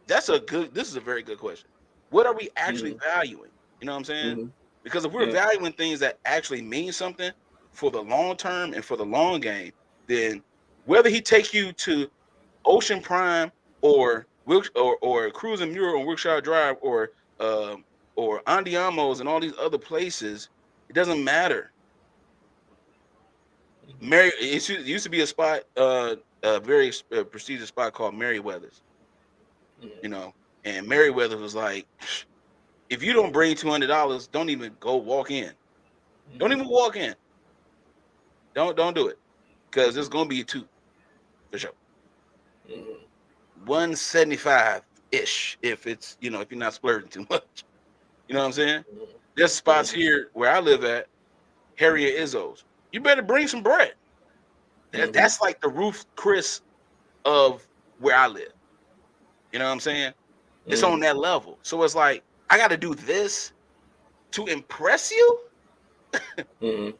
Speaker 1: This is a very good question. What are we actually valuing? You know what I'm saying? Because if we're valuing things that actually mean something for the long term and for the long game, then whether he takes you to Ocean Prime or Cruising Muir on Wilshire Drive or Andiamo's and all these other places, it doesn't matter. It used to be a spot, a very prestigious spot called Merriweather's. And Merriweather was like, if you don't bring $200, don't even go walk in. Don't even walk in. Don't do it, because it's gonna be a two for sure. 175-ish if it's if you're not splurging too much. You know what I'm saying? There's spots here where I live at, Harriet Izzo's. You better bring some bread. That's like the Ruth Chris of where I live. You know what I'm saying? It's on that level. So it's like, I got to do this to impress you. And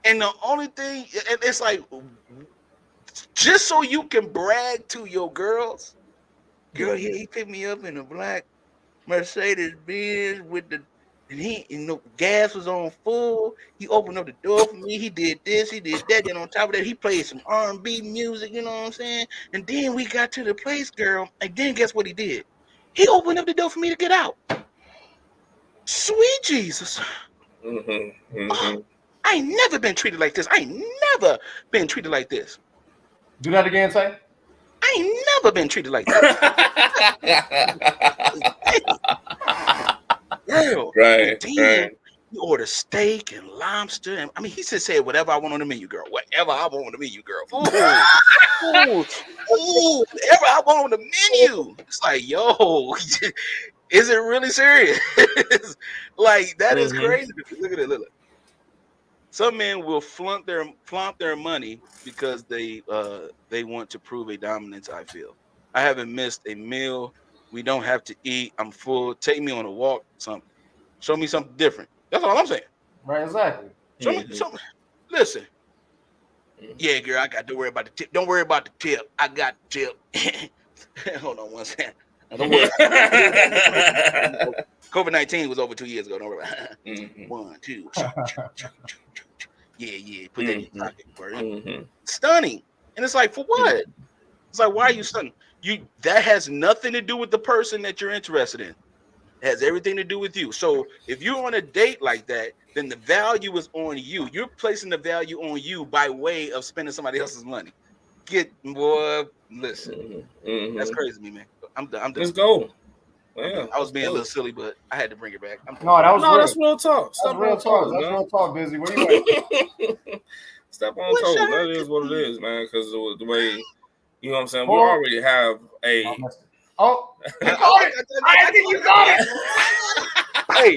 Speaker 1: the only thing, it's like, just so you can brag to your girls, girl, yeah, he picked me up in a black Mercedes Benz with and gas was on full. He opened up the door for me. He did this, he did that. Then on top of that, he played some R&B music. You know what I'm saying? And then we got to the place, girl. And then guess what he did? He opened up the door for me to get out. Sweet Jesus. Oh, I ain't never been treated like this. I ain't never been treated like this.
Speaker 2: Do that again, say.
Speaker 1: I ain't never been treated like that. Girl,
Speaker 3: right.
Speaker 1: You order steak and lobster, and I mean, he just said whatever I want on the menu, girl. Whatever I want on the menu, girl. Ooh, whatever I want on the menu. It's like, yo, is it really serious? Like, that is crazy. Look at it. Look. Some men will flaunt their money because they want to prove a dominance, I feel. I haven't missed a meal. We don't have to eat. I'm full. Take me on a walk. Something. Show me something different. That's all I'm saying.
Speaker 2: Right, exactly.
Speaker 1: Show me something. Listen. Yeah, girl, I got to worry about the tip. Don't worry about the tip. I got the tip. Hold on one second. Don't worry. COVID-19 was over 2 years ago. Don't worry about it. 1, 2. Yeah. Put that in your pocket. Stunning. And it's like, for what? It's like, why are you stunning? That has nothing to do with the person that you're interested in. It has everything to do with you. So if you're on a date like that, then the value is on you. You're placing the value on you by way of spending somebody else's money. Listen. That's crazy to me, man. I'm done.
Speaker 3: Let's go. Yeah,
Speaker 1: I was being a little silly, but I had to bring it back.
Speaker 3: That's real talk.
Speaker 2: That's real talk. That's real talk, Busy. Where you at?
Speaker 3: Step on toes. That is what it is, man. Because the way, you know what I'm saying, we already have a.
Speaker 2: Oh, you caught it! I think you got it.
Speaker 1: Hey,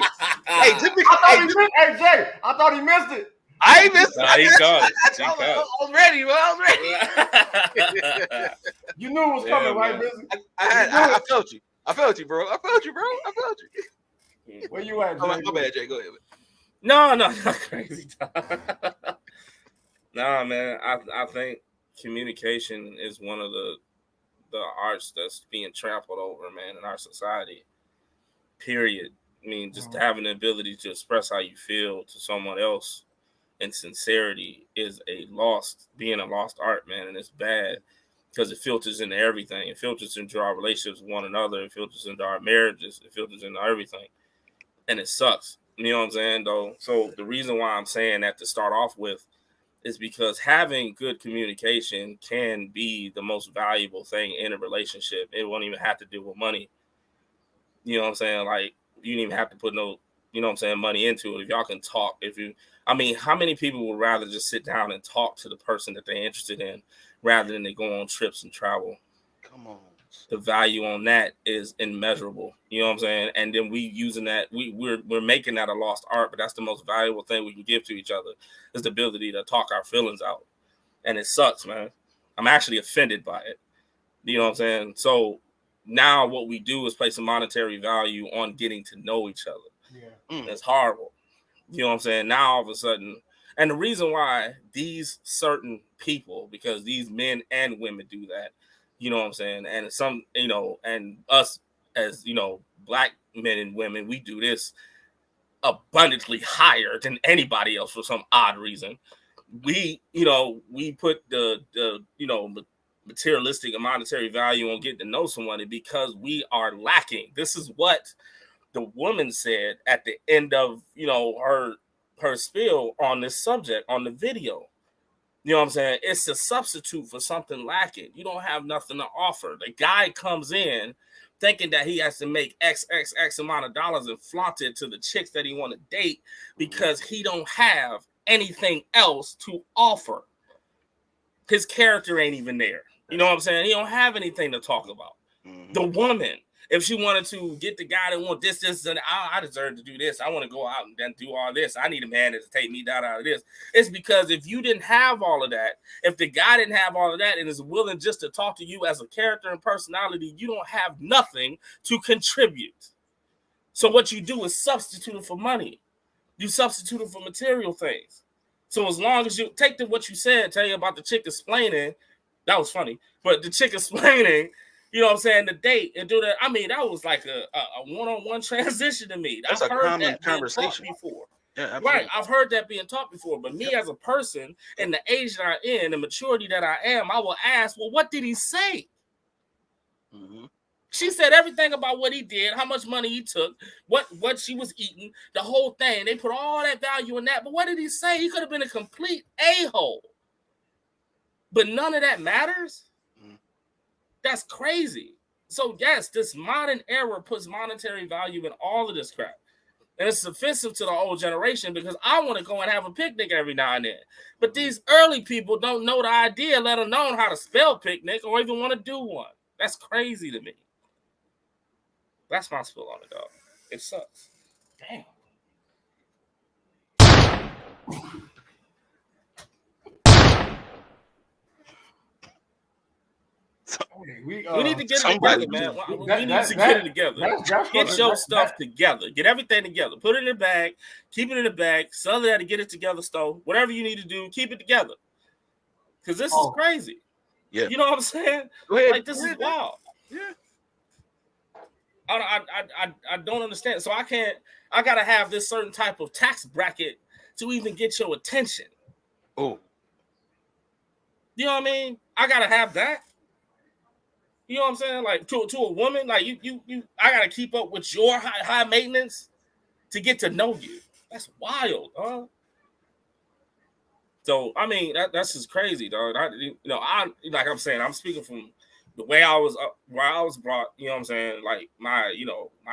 Speaker 2: Jay, I thought he missed it.
Speaker 1: I ain't missed it.
Speaker 3: Nah, he caught it.
Speaker 1: I was ready, bro. I was ready.
Speaker 2: You knew it was coming, right, Busy?
Speaker 1: I felt you. I felt you, bro. I felt you.
Speaker 2: Where you at, Jay?
Speaker 1: My bad, Jay. Go ahead.
Speaker 3: No, not crazy. Nah, man. I think communication is one of the arts that's being trampled over, man, in our society. Period. I mean, just having the ability to express how you feel to someone else in sincerity is being a lost art, man, and it's bad because it filters into everything. It filters into our relationships with one another. It filters into our marriages. It filters into everything, and it sucks. You know what I'm saying, though? So the reason why I'm saying that to start off with is because having good communication can be the most valuable thing in a relationship. It won't even have to do with money. You know what I'm saying? Like, you don't even have to put no, you know what I'm saying, money into it. If y'all can talk, how many people would rather just sit down and talk to the person that they're interested in rather than they go on trips and travel?
Speaker 1: Come on.
Speaker 3: The value on that is immeasurable. You know what I'm saying? And then we using that, we're making that a lost art, but that's the most valuable thing we can give to each other is the ability to talk our feelings out. And it sucks, man. I'm actually offended by it. You know what I'm saying? So now what we do is place a monetary value on getting to know each other. Yeah. It's horrible. You know what I'm saying? Now all of a sudden, and the reason why these certain people, because these men and women do that, you know what I'm saying? And some, you know, and us as, you know, black men and women, we do this abundantly higher than anybody else for some odd reason. We, you know, we put the you know, materialistic and monetary value on getting to know somebody because we are lacking. This is what the woman said at the end of, you know, her spiel on this subject on the video. You know what I'm saying? It's a substitute for something lacking. You don't have nothing to offer. The guy comes in thinking that he has to make X amount of dollars and flaunt it to the chicks that he want to date because he don't have anything else to offer. His character ain't even there. You know what I'm saying? He don't have anything to talk about. The woman, if she wanted to get the guy that want this, and I deserve to do this. I want to go out and then do all this. I need a man to take me down out of this. It's because if you didn't have all of that, if the guy didn't have all of that and is willing just to talk to you as a character and personality, you don't have nothing to contribute. So what you do is substitute it for money. You substitute it for material things. So as long as you take what you said, tell you about the chick explaining, that was funny, but the chick explaining, you know what I'm saying, the date and do that. I mean, that was like a one-on-one transition to me.
Speaker 1: That's
Speaker 3: I've heard
Speaker 1: common
Speaker 3: that
Speaker 1: conversation
Speaker 3: before.
Speaker 1: Yeah, absolutely.
Speaker 3: Right. I've heard that being taught before. But me as a person and the age that I'm in, the maturity that I am, I will ask, well, what did he say? She said everything about what he did, how much money he took, what she was eating, the whole thing. They put all that value in that. But what did he say? He could have been a complete a-hole. But none of that matters? That's crazy. So, yes, this modern era puts monetary value in all of this crap. And it's offensive to the old generation because I want to go and have a picnic every now and then. But these early people don't know the idea, let alone how to spell picnic or even want to do one. That's crazy to me. That's my spill on it, dog. It sucks.
Speaker 2: Damn.
Speaker 3: need to get it
Speaker 1: somebody
Speaker 3: together, man.
Speaker 1: do.
Speaker 3: We need to get it together. Get your stuff
Speaker 2: that.
Speaker 3: together. Get everything together. Put it in the bag. Keep it in the bag. Sell it to get it together, Stowe. Whatever you need to do, keep it together. Because this is crazy.
Speaker 1: Yeah.
Speaker 3: You know what I'm saying?
Speaker 1: Go ahead.
Speaker 3: Like, this is wild.
Speaker 1: Yeah.
Speaker 3: I don't understand. So I gotta have this certain type of tax bracket to even get your attention.
Speaker 1: Oh.
Speaker 3: You know what I mean? I gotta have that. You know what I'm saying? Like to a woman, like you I gotta keep up with your high maintenance to get to know you. That's wild, huh? So I mean that's just crazy, dog. I like I'm saying, I'm speaking from the way I was where I was brought. You know what I'm saying? Like my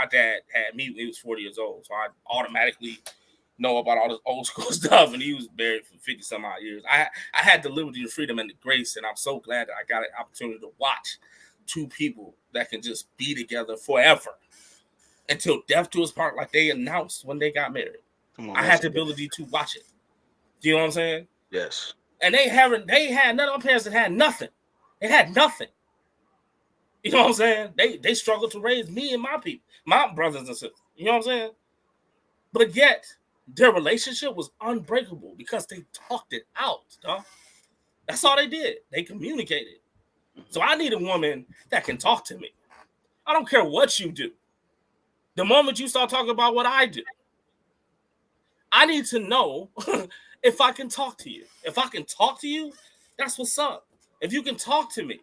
Speaker 3: dad had me when he was 40 years old, so I automatically know about all this old school stuff, and he was buried for 50 some odd years. I had the liberty, the freedom, and the grace, and I'm so glad that I got an opportunity to watch two people that can just be together forever until death do us part, like they announced when they got married. I had the ability to watch it. Do you know what I'm saying?
Speaker 1: Yes.
Speaker 3: And they had none of my parents that had nothing. They had nothing. You know what I'm saying? They struggled to raise me and my people, my brothers and sisters. You know what I'm saying? But yet their relationship was unbreakable because they talked it out, dog. That's all they did. They communicated. So I need a woman that can talk to me. I don't care what you do. The moment you start talking about what I do, I need to know if I can talk to you. If I can talk to you, that's what's up. If you can talk to me,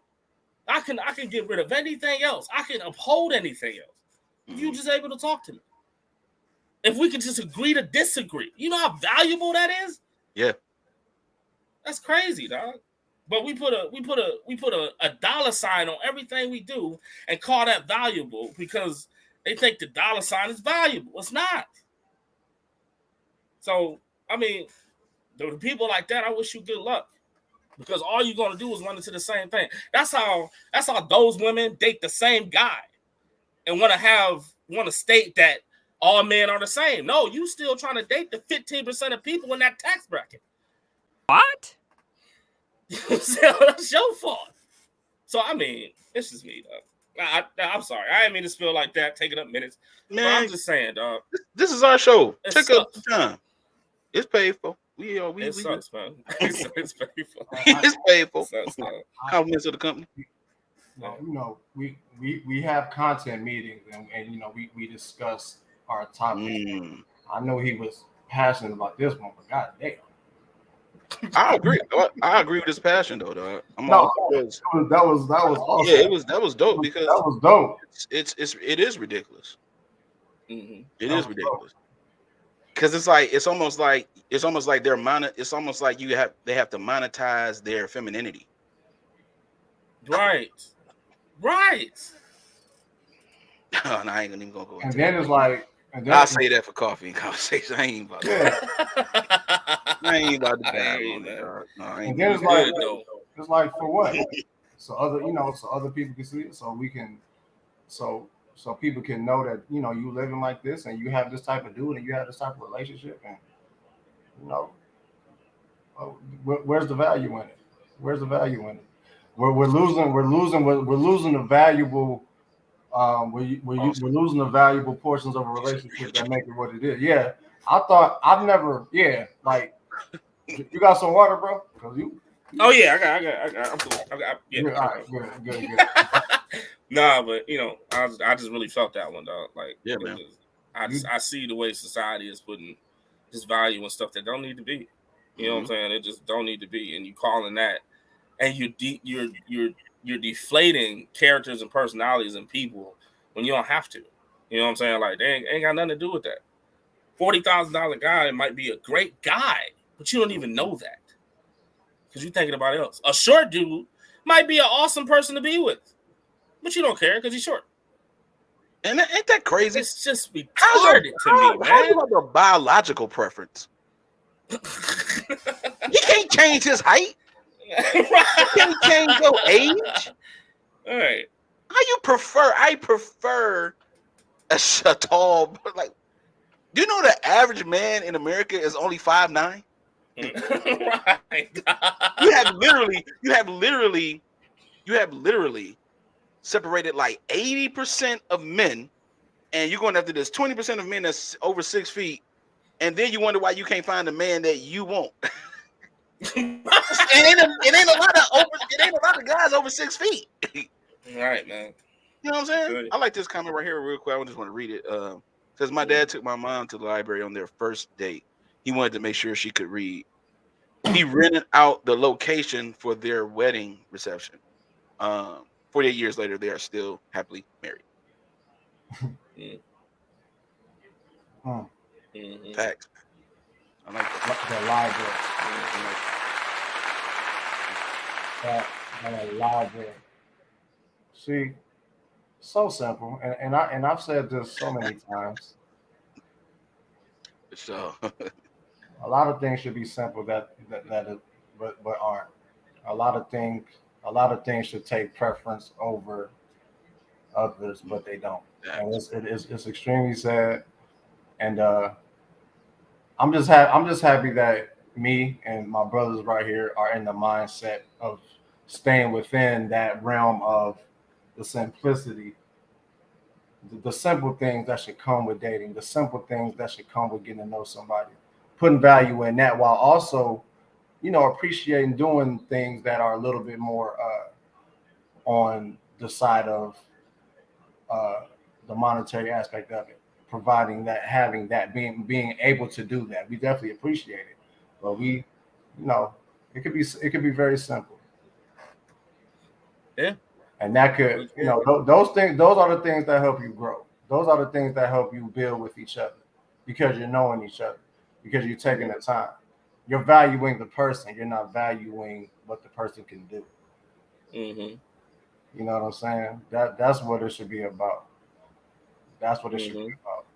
Speaker 3: I can get rid of anything else. I can uphold anything else. If you're just able to talk to me. If we can just agree to disagree. You know how valuable that is?
Speaker 1: Yeah.
Speaker 3: That's crazy, dog. But we put a dollar sign on everything we do and call that valuable because they think the dollar sign is valuable. It's not. So, I mean, the people like that, I wish you good luck. Because all you're gonna do is run into the same thing. That's how those women date the same guy and want to state that all men are the same. No, you still trying to date the 15% of people in that tax bracket.
Speaker 9: What?
Speaker 3: That's your fault. So I mean, it's just me, dog. I'm sorry. I didn't mean to spill like that, taking up minutes.
Speaker 1: Man,
Speaker 3: but I'm just saying, dog.
Speaker 1: This is our show.
Speaker 3: It
Speaker 1: Take up
Speaker 3: sucks.
Speaker 1: the time. It's painful.
Speaker 3: It sucks, man. It's painful.
Speaker 1: It's painful.
Speaker 3: Sucks, dog.
Speaker 1: Compliments of the company.
Speaker 2: We have content meetings and we discuss our topics. I know he was passionate about this one, but god damn.
Speaker 1: I agree. I agree with his passion though, dog.
Speaker 2: That was awesome.
Speaker 1: Yeah, that was dope because
Speaker 2: that was dope.
Speaker 1: It is ridiculous.
Speaker 3: Mm-hmm.
Speaker 1: It is ridiculous. Because it's almost like it's almost like they have to monetize their femininity.
Speaker 3: Right.
Speaker 1: Oh, no, I ain't even gonna go.
Speaker 2: And then it's like,
Speaker 1: I'll say that for coffee and conversation. I ain't about that. I ain't about to dive on that. No, I ain't.
Speaker 2: And then it's like for what? So other people can see it, so people can know that you living like this and you have this type of dude and you have this type of relationship and where's the value in it? Where's the value in it? We're losing the valuable we're losing the valuable portions of a relationship that make it what it is. Yeah, like you got some water, bro? Cause you.
Speaker 3: Oh yeah, I got. Yeah.
Speaker 2: All right, good.
Speaker 3: Nah, but I just really felt that one, dog. Like,
Speaker 1: yeah, man.
Speaker 3: I see the way society is putting this value and stuff that don't need to be. You know what I'm saying? It just don't need to be, and you calling that, and you're deflating characters and personalities and people when you don't have to. You know what I'm saying? Like, they ain't got nothing to do with that. $40,000 guy might be a great guy, but you don't even know that because you're thinking about it else. A short dude might be an awesome person to be with, but you don't care because he's short.
Speaker 1: And ain't that crazy?
Speaker 3: It's just retarded to me, man.
Speaker 1: How about the biological preference? He can't change his height. He can't change your age.
Speaker 3: All right.
Speaker 1: How you prefer? I prefer a tall. Like, do you know the average man in America is only 5'9"?
Speaker 3: Right.
Speaker 1: You have literally separated like 80% of men, and you're going after this 20% of men that's over 6 feet, and then you wonder why you can't find a man that you want. it ain't a lot of guys over 6 feet.
Speaker 3: All right, man.
Speaker 1: You know what I'm saying?
Speaker 3: Good.
Speaker 1: I like this comment right here real quick. I just want to read it. Says my dad took my mom to the library on their first date. He wanted to make sure she could read. He rented out the location for their wedding reception. 48 years later, they are still happily married.
Speaker 3: Mm-hmm.
Speaker 1: Facts. I like
Speaker 2: The library. That library. See, so simple, and I've said this so many times.
Speaker 1: So
Speaker 2: A lot of things should be simple but aren't. A lot of things should take preference over others, but they don't. And it's extremely sad. And I'm just happy that me and my brothers right here are in the mindset of staying within that realm of the simplicity, the simple things that should come with dating, the simple things that should come with getting to know somebody, putting value in that while also, appreciating doing things that are a little bit more on the side of the monetary aspect of it, providing that, having that, being able to do that. We definitely appreciate it, but it could be very simple.
Speaker 3: Yeah.
Speaker 2: And that could, those are the things that help you grow. Those are the things that help you build with each other, because you're knowing each other, because you're taking the time. You're valuing the person. You're not valuing what the person can do.
Speaker 3: Mm-hmm.
Speaker 2: You know what I'm saying? That's what it should be about. That's what it should be about.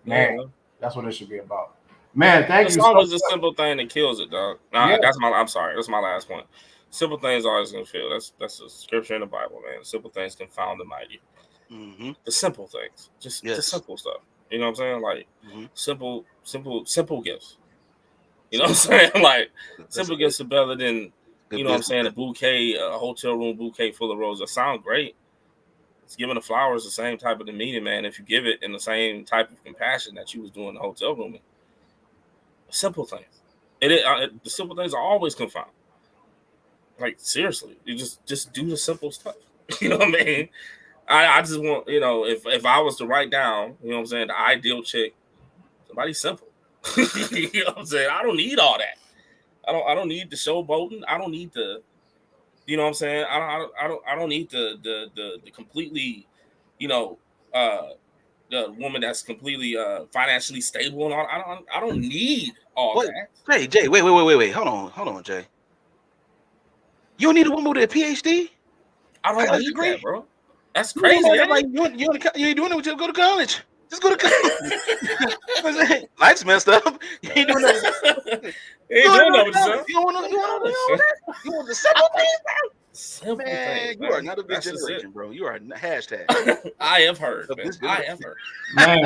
Speaker 2: Man, that's what it should be about. Man, thank you.
Speaker 3: It's always a simple thing that kills it, dog.
Speaker 2: Yeah.
Speaker 3: I'm sorry. That's my last point. Simple things always gonna fail. That's a scripture in the Bible, man. Simple things confound the mighty.
Speaker 1: Mm-hmm.
Speaker 3: The simple things, just the simple stuff. You know what I'm saying? Like simple gifts. You know what I'm saying? Like simple gifts are better than you know what I'm saying, a bouquet, a hotel room bouquet full of roses. That sound great. It's giving the flowers the same type of demeanor, man. If you give it in the same type of compassion that you was doing in the hotel room. Simple things. The simple things are always confound. Like seriously, you just do the simple stuff. You know what I mean? I just want, if I was to write down, you know what I'm saying, the ideal chick, somebody simple. You know what I'm saying? I don't need all that. I don't need the showboating. I don't need the, you know what I'm saying? I don't need the completely, the woman that's completely financially stable and all. I don't need all that.
Speaker 1: Hey Jay, wait. Hold on, Jay. You don't need a woman with a PhD?
Speaker 3: I don't need that, bro. That's crazy.
Speaker 1: You ain't doing it until you go to college. Just go to college. Life's messed up. You ain't doing nothing. You want the simple things, bro?
Speaker 3: Simple
Speaker 1: man,
Speaker 3: things,
Speaker 1: you are not of this generation, bro. You are hashtag.
Speaker 3: I have heard. I have heard.
Speaker 2: Man.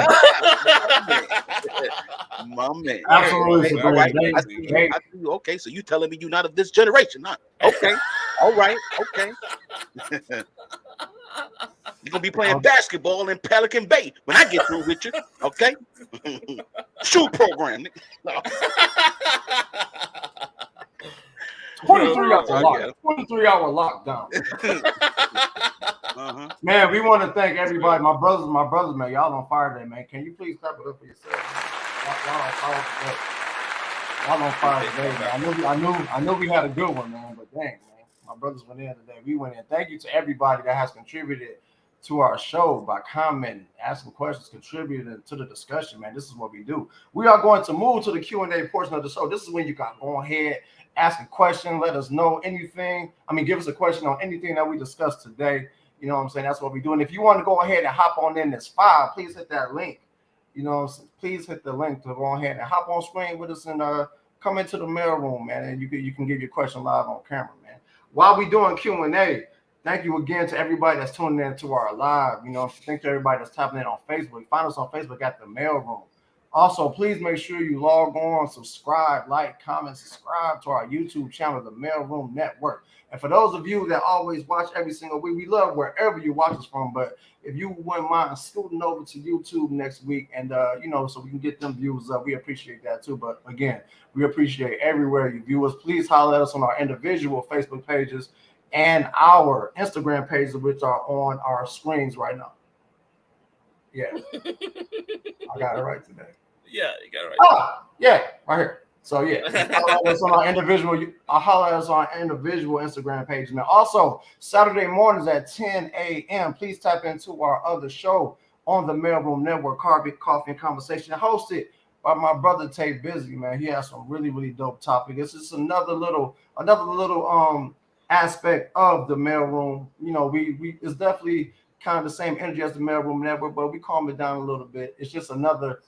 Speaker 1: My man.
Speaker 2: Absolutely.
Speaker 1: All right. I see you. Okay, so you telling me you're not of this generation, huh? Okay. All right. Okay. You're gonna be playing basketball in Pelican Bay when I get through with you. Okay. Shoe program.
Speaker 2: 23-hour lockdown. Man, we want to thank everybody. My brothers, man. Y'all on fire today, man. Can you please clap it up for yourself? Y'all on fire today, man. I knew we had a good one, man. But dang, man, my brothers went in today. We went in. Thank you to everybody that has contributed to our show by commenting, asking questions, contributing to the discussion, man. This is what we do. We are going to move to the Q&A portion of the show. This is when you got go ahead, ask a question, let us know anything. Give us a question on anything that we discussed today. You know what I'm saying? That's what we do. And if you want to go ahead and hop on in this file, please hit that link. Please hit the link to go ahead and hop on screen with us and come into the mail room, man. And you can give your question live on camera, man. While we doing Q&A, thank you again to everybody that's tuning in to our live. Thank you to everybody that's tapping in on Facebook. Find us on Facebook at the mail room. Also, please make sure you log on, subscribe, like, comment, subscribe to our YouTube channel, the Mailroom Network. And for those of you that always watch every single week, we love wherever you watch us from. But if you wouldn't mind scooting over to YouTube next week, and so we can get them views up, we appreciate that too. But again, we appreciate everywhere you view us. Please holler at us on our individual Facebook pages and our Instagram pages, which are on our screens right now. Yeah, I got it right today.
Speaker 3: Yeah, you got it right.
Speaker 2: Yeah, right here. So yeah, holler at us on our individual. I'll holler at us on our individual Instagram page. Now, also Saturday mornings at 10 a.m. Please tap into our other show on the Mailroom Network, Coffee and Conversation, hosted by my brother Tay Busy. Man, he has some really, really dope topics. It's just another little aspect of the Mailroom. We it's definitely kind of the same energy as the Mailroom Network, but we calm it down a little bit. It's just another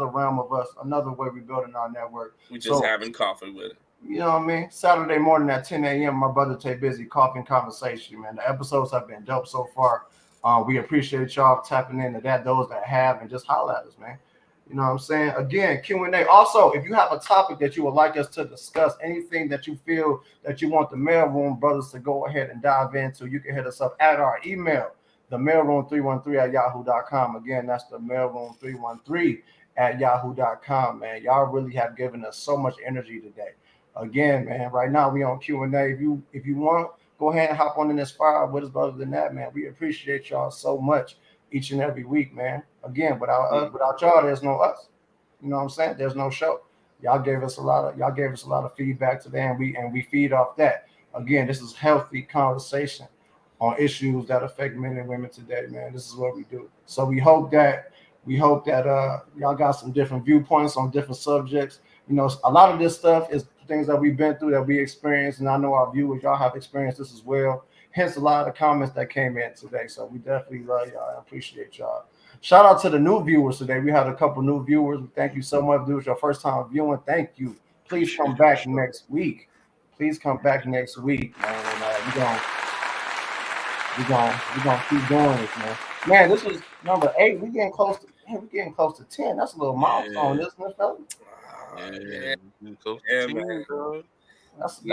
Speaker 2: realm of us, another way we're building our network.
Speaker 3: We just having coffee with it.
Speaker 2: You know what I mean? Saturday morning at 10 a.m. My brother Tay Busy, Coffee and Conversation, man. The episodes have been dope so far. We appreciate y'all tapping into that, those that have, and just holler at us, man. You know what I'm saying? Again, Q&A. Also, if you have a topic that you would like us to discuss, anything that you feel that you want the Mailroom brothers to go ahead and dive into, you can hit us up at our email, themailroom313@yahoo.com. Again, that's the mailroom313@yahoo.com, man. Y'all really have given us so much energy today. Again, man, right now we on Q&A. If you want, go ahead and hop on in this fire with us. But other than that, man, we appreciate y'all so much each and every week, man. Again, without y'all, there's no us. You know what I'm saying? There's no show. Y'all gave us a lot of feedback today, and we feed off that. Again, this is healthy conversation on issues that affect men and women today, man. This is what we do. So we hope that y'all got some different viewpoints on different subjects. A lot of this stuff is things that we've been through, that we experienced, and I know our viewers, y'all have experienced this as well. Hence a lot of the comments that came in today. So we definitely love y'all. I appreciate y'all. Shout out to the new viewers today. We had a couple new viewers. Thank you so much. If it was your first time viewing, thank you. Please come back next week. Please come back next week, man. And we're gonna keep doing this, man. Man, this is number 8. We're getting close to 10. That's a little milestone, isn't it, fella?
Speaker 3: Yeah.
Speaker 2: Man. That's a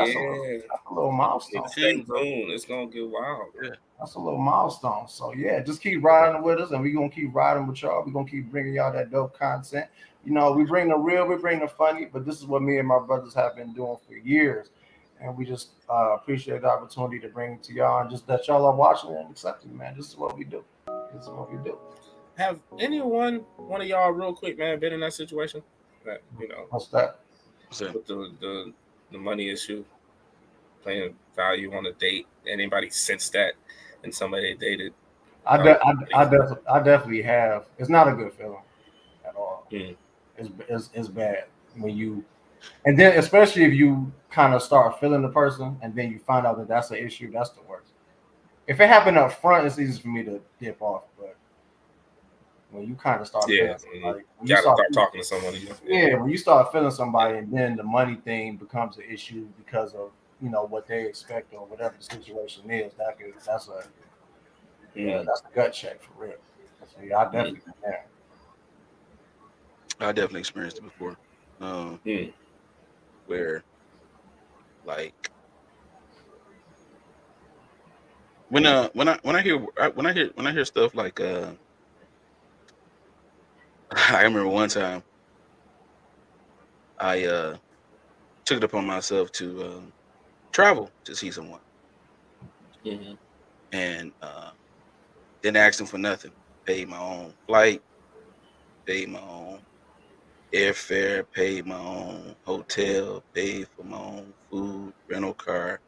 Speaker 2: little milestone.
Speaker 3: It's gonna get wild.
Speaker 1: Yeah.
Speaker 2: That's a little milestone. So yeah, just keep riding with us, and we're gonna keep riding with y'all. We're gonna keep bringing y'all that dope content. We bring the real, we bring the funny, but this is what me and my brothers have been doing for years. And we just appreciate the opportunity to bring it to y'all, and just that y'all are watching and accepting, man. This is what we do.
Speaker 3: Have one of y'all, real quick, man, been in that situation? That
Speaker 2: What's that?
Speaker 3: With the money issue, playing value on a date. Anybody sensed that in somebody they dated?
Speaker 2: I definitely have. It's not a good feeling at all. It's bad when you, and then especially if you kind of start feeling the person, and then you find out that that's an issue. That's the worst. If it happened up front, it's easy for me to dip off, but when you kind of start feeling somebody,
Speaker 3: you gotta start talking to somebody.
Speaker 2: When you start feeling somebody, and then the money thing becomes an issue because of what they expect or whatever the situation is. That's a gut check for real. So I definitely been there.
Speaker 1: I definitely experienced it before, where like when I hear stuff like I remember one time I took it upon myself to travel to see someone, and didn't ask them for nothing. Paid my own flight, paid my own airfare, paid my own hotel, paid for my own food, rental car,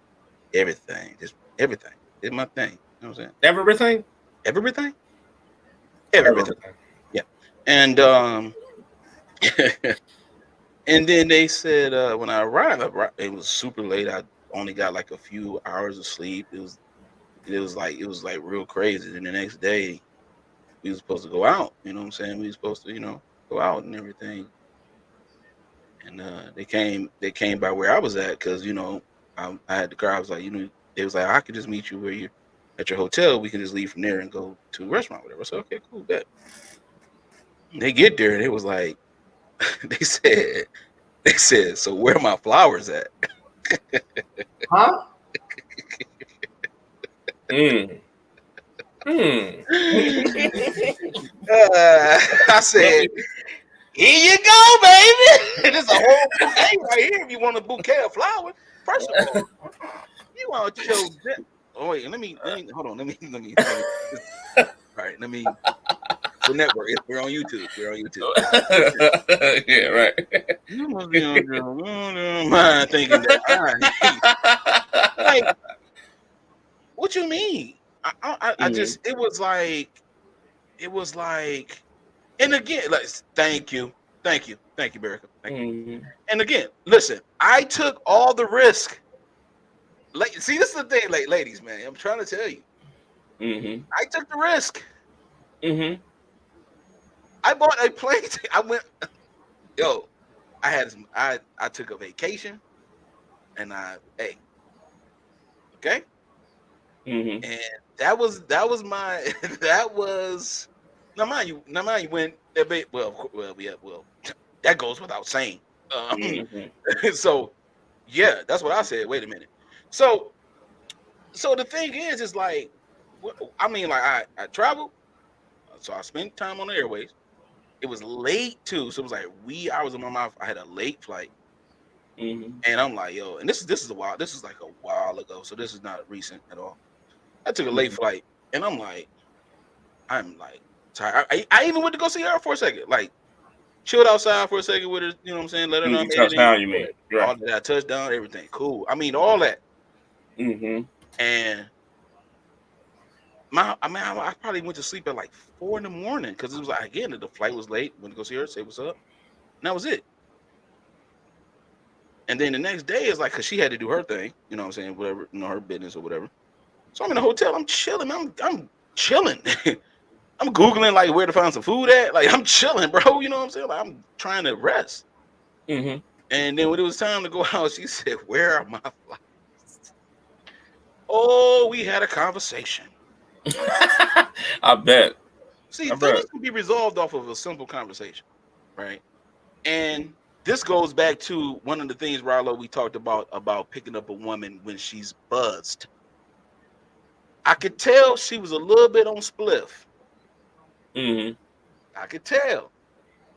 Speaker 1: everything. Just everything. Did my thing. You know what I'm saying?
Speaker 3: Everything?
Speaker 1: Everything. Yeah. And and then they said when I arrived, it was super late. I only got like a few hours of sleep. It was like real crazy. And the next day we were supposed to go out. You know what I'm saying? We were supposed to, go out and everything. And they came by where I was at, because I had the car. I was like, they was like, I could just meet you where you're at your hotel. We can just leave from there and go to a restaurant, whatever. So okay, cool, bet. They get there and it was like they said, so where my flowers at?
Speaker 2: Huh?
Speaker 1: I said, here you go, baby. This is a whole bouquet right here. If you want a bouquet of flowers, first of all, you want your. Oh wait, let me hold on. Let me. All right, let me. The network. We're on YouTube.
Speaker 3: Yeah, right.
Speaker 1: You must be on your mind thinking that like, what you mean? I just it was like, and again, like, thank you, Berica. Thank you. And again, listen, I took all the risk. See, this is the thing, like, ladies, man, I'm trying to tell you. I took the risk. I bought a plane ticket. I went, yo, I took a vacation, and okay. And that was my that was now mind you when well that goes without saying. So yeah, that's what I said. Wait a minute. So the thing is like, I mean, like I traveled, so I spent time on the airways. It was late too, so it was like wee hours of my mouth. I had a late flight, and I'm like, yo, and this is like a while ago, so this is not recent at all. I took a late flight, and I'm like tired. I even went to go see her for a second, like chilled outside for a second with her. You know what I'm saying? Let her know I made it in.
Speaker 3: Touchdown, you mean? Right.
Speaker 1: All that touchdown, everything cool. I mean, all that. And I probably went to sleep at like 4 a.m. because it was like, again, the flight was late. Went to go see her, say what's up, and that was it. And then the next day is like, cause she had to do her thing. You know what I'm saying? Whatever, her business or whatever. So I'm in the hotel. I'm chilling. I'm chilling. I'm Googling like where to find some food at. Like, I'm chilling, bro. You know what I'm saying? Like, I'm trying to rest. And then when it was time to go out, she said, "Where are my flowers?" Oh, we had a conversation.
Speaker 3: I bet.
Speaker 1: See, things can be resolved off of a simple conversation, right? And this goes back to one of the things, Rallo, we talked about picking up a woman when she's buzzed. I could tell she was a little bit on spliff. I could tell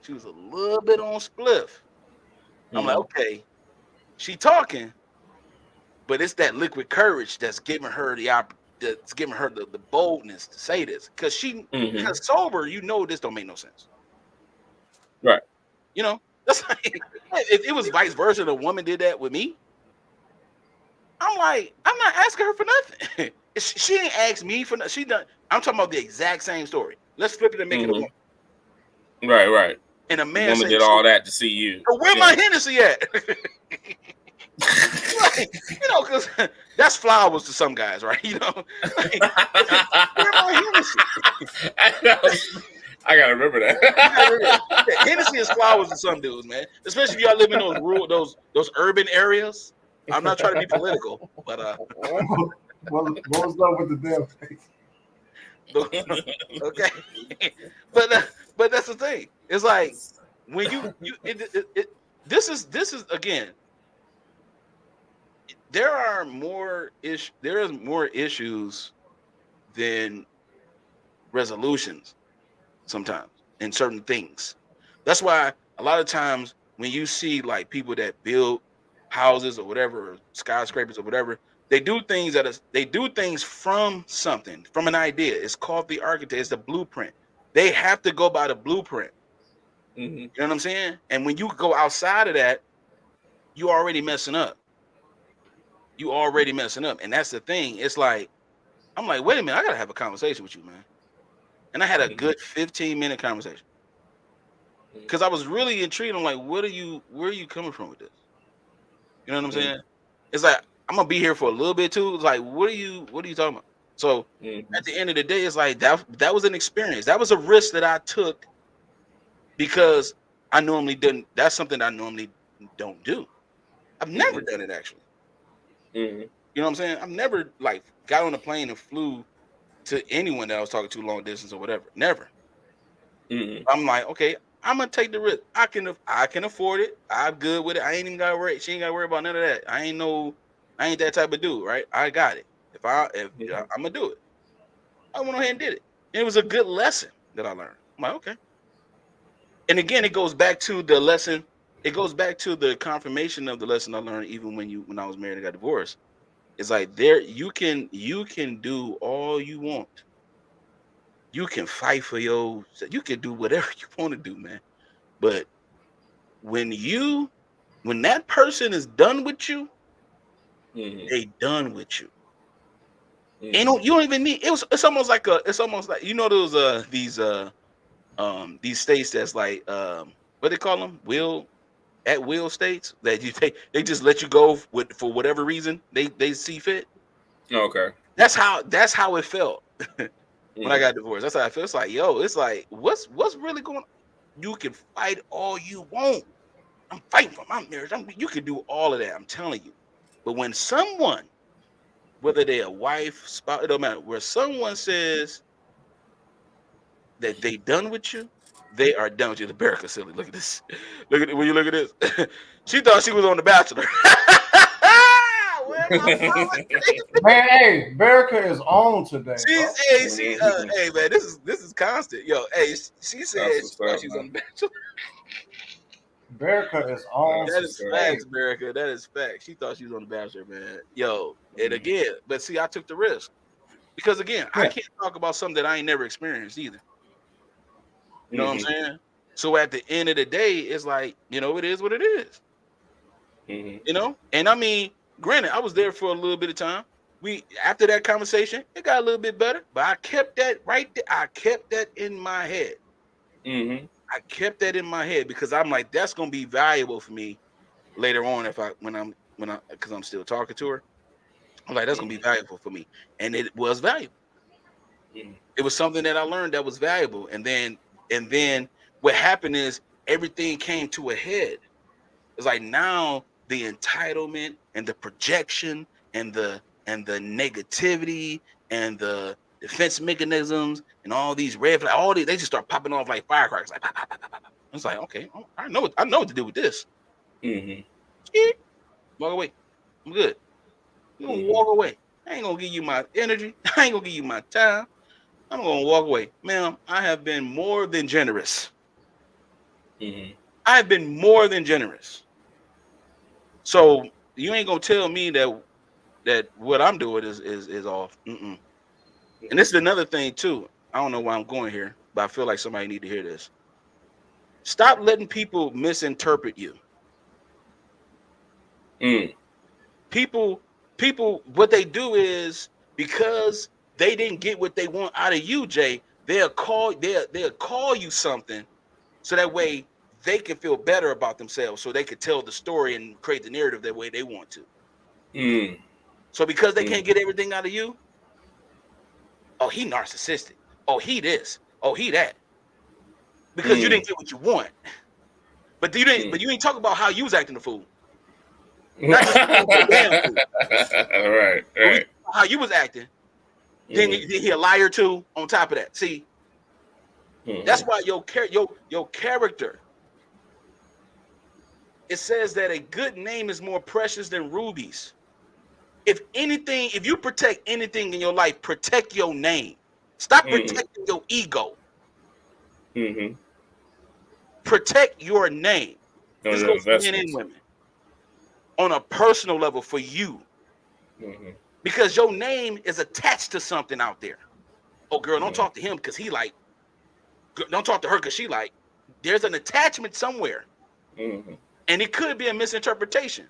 Speaker 1: she was a little bit on spliff. I'm like, okay, she talking, but it's that liquid courage that's giving her the boldness to say this. Because because sober, you know, this don't make no sense.
Speaker 3: Right.
Speaker 1: You know, that's like, if it was vice versa, the woman did that with me, I'm like, I'm not asking her for nothing. She ain't asked me for nothing. She done. I'm talking about the exact same story. Let's flip it and make it a woman.
Speaker 3: Right.
Speaker 1: And a man
Speaker 3: woman did all that to see you.
Speaker 1: Where my Hennessy at? Like, you know, because that's flowers to some guys, right? You know, like, where my Hennessy?
Speaker 3: I gotta remember that.
Speaker 1: Hennessy is flowers to some dudes, man. Especially if y'all live in those rural, those urban areas. I'm not trying to be political, but
Speaker 2: what was up with the damn face?
Speaker 1: Okay, but that's the thing. It's like when this is again. There is more issues than resolutions sometimes in certain things. That's why a lot of times when you see like people that build houses or whatever, or skyscrapers or whatever, they do things from something, from an idea. It's called the architect. It's the blueprint. They have to go by the blueprint. You know what I'm saying? And when you go outside of that, you already messing up. And that's the thing. It's like, I'm like, wait a minute, I gotta have a conversation with you, man. And I had a good 15-minute conversation because I was really intrigued. I'm like, where are you coming from with this? You know what I'm saying? It's like, I'm gonna be here for a little bit too. It's like, what are you talking about? So at the end of the day, it's like that was an experience. That was a risk that I took because I normally didn't. That's something I normally don't do. I've never done it actually. You know what I'm saying? I've never like got on a plane and flew to anyone that I was talking to long distance or whatever. Never. I'm like, okay, I'm gonna take the risk. I can afford it. I'm good with it. I ain't even gotta worry. She ain't gotta worry about none of that. I ain't that type of dude, right? I got it. If I'm gonna do it. I went ahead and did it. And it was a good lesson that I learned. I'm like, okay. And again, it goes back to the lesson. It goes back to the confirmation of the lesson I learned even when I was married and got divorced. It's like you can do all you want. You can fight for you can do whatever you want to do, man. But when that person is done with you, they done with you. You don't even need it's almost like those these states that's like what they call them? At will states that they just let you go for whatever reason they see fit.
Speaker 3: Okay.
Speaker 1: That's how it felt when I got divorced. That's how I feel. It's like, yo, it's like what's really going on? You can fight all you want. I'm fighting for my marriage. You can do all of that. I'm telling you. But when someone, whether they're a wife, spouse, it don't matter, where someone says that they done with you, they are done with you. The Barrica silly. Look at this. Look at it. When you look at this, she thought she was on The Bachelor.
Speaker 2: Man, hey, Barrica is on today.
Speaker 1: Hey man, this is constant. Yo, hey, she said she thought she was on The Bachelor.
Speaker 2: Barrica is on.
Speaker 1: That is facts, Barrica. That is facts. She thought she was on The Bachelor, man. Yo, and again, but see, I took the risk because again, I can't talk about something that I ain't never experienced either. You know what I'm saying? So at the end of the day, it's like, it is what it is. You know, and I mean, granted, I was there for a little bit of time. After that conversation, it got a little bit better, but I kept that right there. I kept that in my head. I kept that in my head because I'm like, that's gonna be valuable for me later on because I'm still talking to her. I'm like, that's gonna be valuable for me, and it was valuable. It was something that I learned that was valuable, and then what happened is everything came to a head. It's like now the entitlement and the projection and the negativity and the defense mechanisms and all these red flags, they just start popping off like firecrackers. Like, pop, pop, pop, pop. It's like, okay, I know what to do with this. Walk away. I'm good. You're gonna walk away. I ain't gonna give you my energy. I ain't gonna give you my time. I'm gonna walk away. Ma'am, I have been more than generous. I have been more than generous. So you ain't gonna tell me that what I'm doing is off. And this is another thing too. I don't know why I'm going here, but I feel like somebody need to hear this. Stop letting people misinterpret you. People, what they do is because they didn't get what they want out of you, Jay. They'll call you something, so that way they can feel better about themselves, so they could tell the story and create the narrative that way they want to. So because they can't get everything out of you, oh, he narcissistic. Oh, he this. Oh, he that. Because you didn't get what you want. But you didn't. But you ain't talk about how you was acting the fool. Not just the damn fool. Right. How you was acting. Then he a liar too. On top of that, see, that's why your character. It says that a good name is more precious than rubies. If you protect anything in your life, protect your name. Stop protecting your ego. Protect your name. This goes for men and women. On a personal level for you. Because your name is attached to something out there. Oh, girl, don't talk to him because he like. Don't talk to her because she like. There's an attachment somewhere. And it could be a misinterpretation.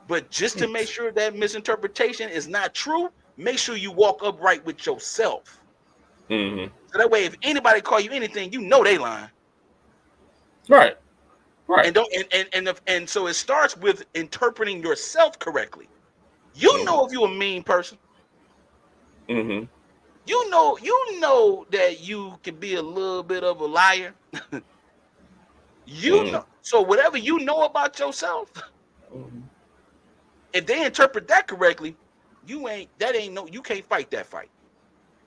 Speaker 1: But just to make sure that misinterpretation is not true, make sure you walk upright with yourself. So that way, if anybody call you anything, you know they lying.
Speaker 3: Right.
Speaker 1: And so it starts with interpreting yourself correctly. You know if you're a mean person. You know that you can be a little bit of a liar. You know. So whatever you know about yourself, if they interpret that correctly, you can't fight that fight.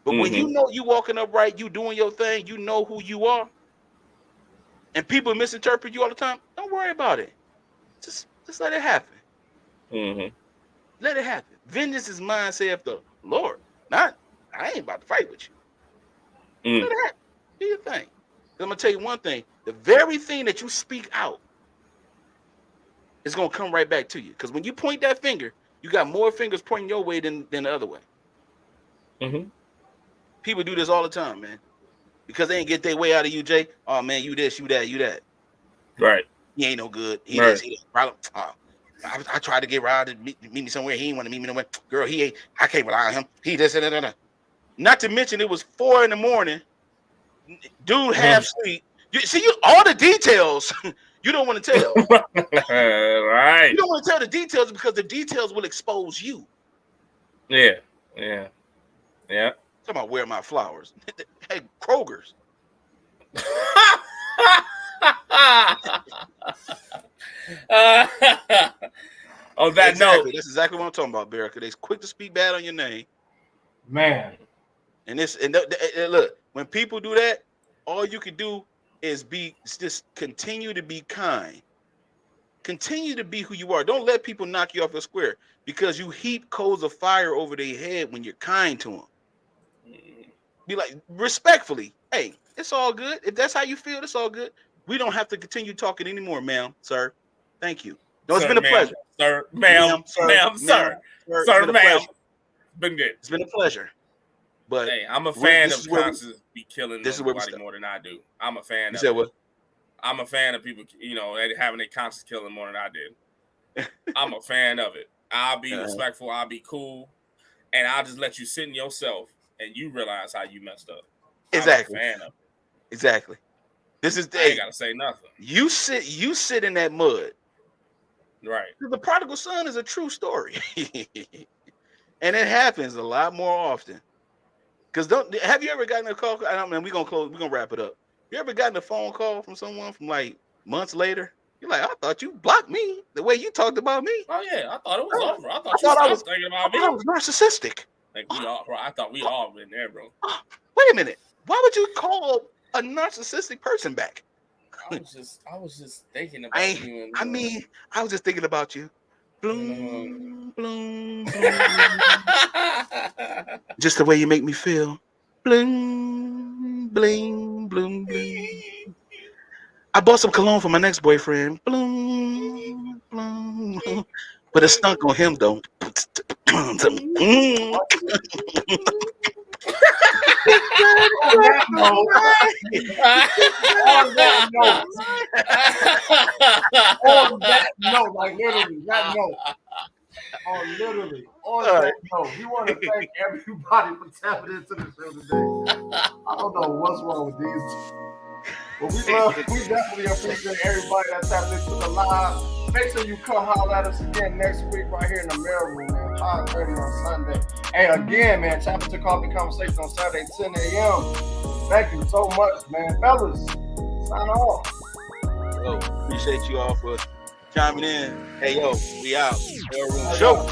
Speaker 1: But when you know you walking upright, you doing your thing, you know who you are, and people misinterpret you all the time, don't worry about it. Just let it happen.
Speaker 3: Mm-hmm.
Speaker 1: Let it happen. Vengeance is mine, saith the Lord. I ain't about to fight with you. Let it happen. Do your thing. I'm gonna tell you one thing: the very thing that you speak out is gonna come right back to you. Because when you point that finger, you got more fingers pointing your way than the other way.
Speaker 3: Mm-hmm.
Speaker 1: People do this all the time, man. Because they ain't get their way out of you, Jay. Oh man, you this, you that, you that.
Speaker 3: Right.
Speaker 1: He ain't no good. He
Speaker 3: Right.
Speaker 1: this, he that. Problem. I tried to get Rod to meet me somewhere. He ain't want to meet me nowhere. Girl, he ain't. I can't rely on him. He this and that. Not to mention, it was 4 a.m. Dude, half sleep. You see, all the details you don't want to tell.
Speaker 3: Right.
Speaker 1: You don't want to tell the details because the details will expose you.
Speaker 3: Yeah.
Speaker 1: Talking about where my flowers. Hey, Kroger's.
Speaker 3: On that note,
Speaker 1: that's exactly what I'm talking about, Barricade. They're quick to speak bad on your name,
Speaker 2: man.
Speaker 1: And look, when people do that, all you can do is just continue to be kind. Continue to be who you are. Don't let people knock you off your square because you heap coals of fire over their head when you're kind to them. Be like, respectfully, hey, it's all good. If that's how you feel, it's all good. We don't have to continue talking anymore, ma'am, sir. Thank you. No, it's been a pleasure.
Speaker 3: Sir, ma'am, sir. Been good.
Speaker 1: It's been a pleasure. But
Speaker 3: hey, I'm a fan of conscious be killing nobody more than I do. I'm a fan of
Speaker 1: what?
Speaker 3: I'm a fan of people, having a conscious killing more than I did. I'm a fan of it. I'll be respectful. I'll be cool. And I'll just let you sit in yourself and you realize how you messed up.
Speaker 1: Exactly.
Speaker 3: I'm a fan of it.
Speaker 1: Exactly. This is
Speaker 3: I ain't gotta say nothing.
Speaker 1: You sit in that mud.
Speaker 3: Right.
Speaker 1: The prodigal son is a true story. And it happens a lot more often. Because have you ever gotten a call? I don't know, we're gonna wrap it up. You ever gotten a phone call from someone from like months later? You're like, I thought you blocked me the way you talked about me.
Speaker 3: Oh yeah, I thought it was over. I thought I was thinking about me.
Speaker 1: I was narcissistic.
Speaker 3: Like I thought we all been there, bro.
Speaker 1: Wait a minute. Why would you call a narcissistic person back?
Speaker 3: I was just thinking about you.
Speaker 1: I was just thinking about you. Bloom, bloom, bloom. Just the way you make me feel. Bloom, bling, bloom, bloom. I bought some cologne for my next boyfriend. Bloom, bloom, bloom. But it stunk on him though.
Speaker 2: On that note, we want to thank everybody for tapping into the show today. I don't know what's wrong with these, but we definitely appreciate everybody that tapped into the live. Make sure you come holler at us again next week right here in the MALEROOM, man. 5:30 on Sunday. Hey, again, man, tap into Coffee Conversation on Saturday, 10 a.m. Thank you so much, man. Fellas, sign off.
Speaker 1: Appreciate you all for chiming in. Hey, yo, we out. MALEROOM show.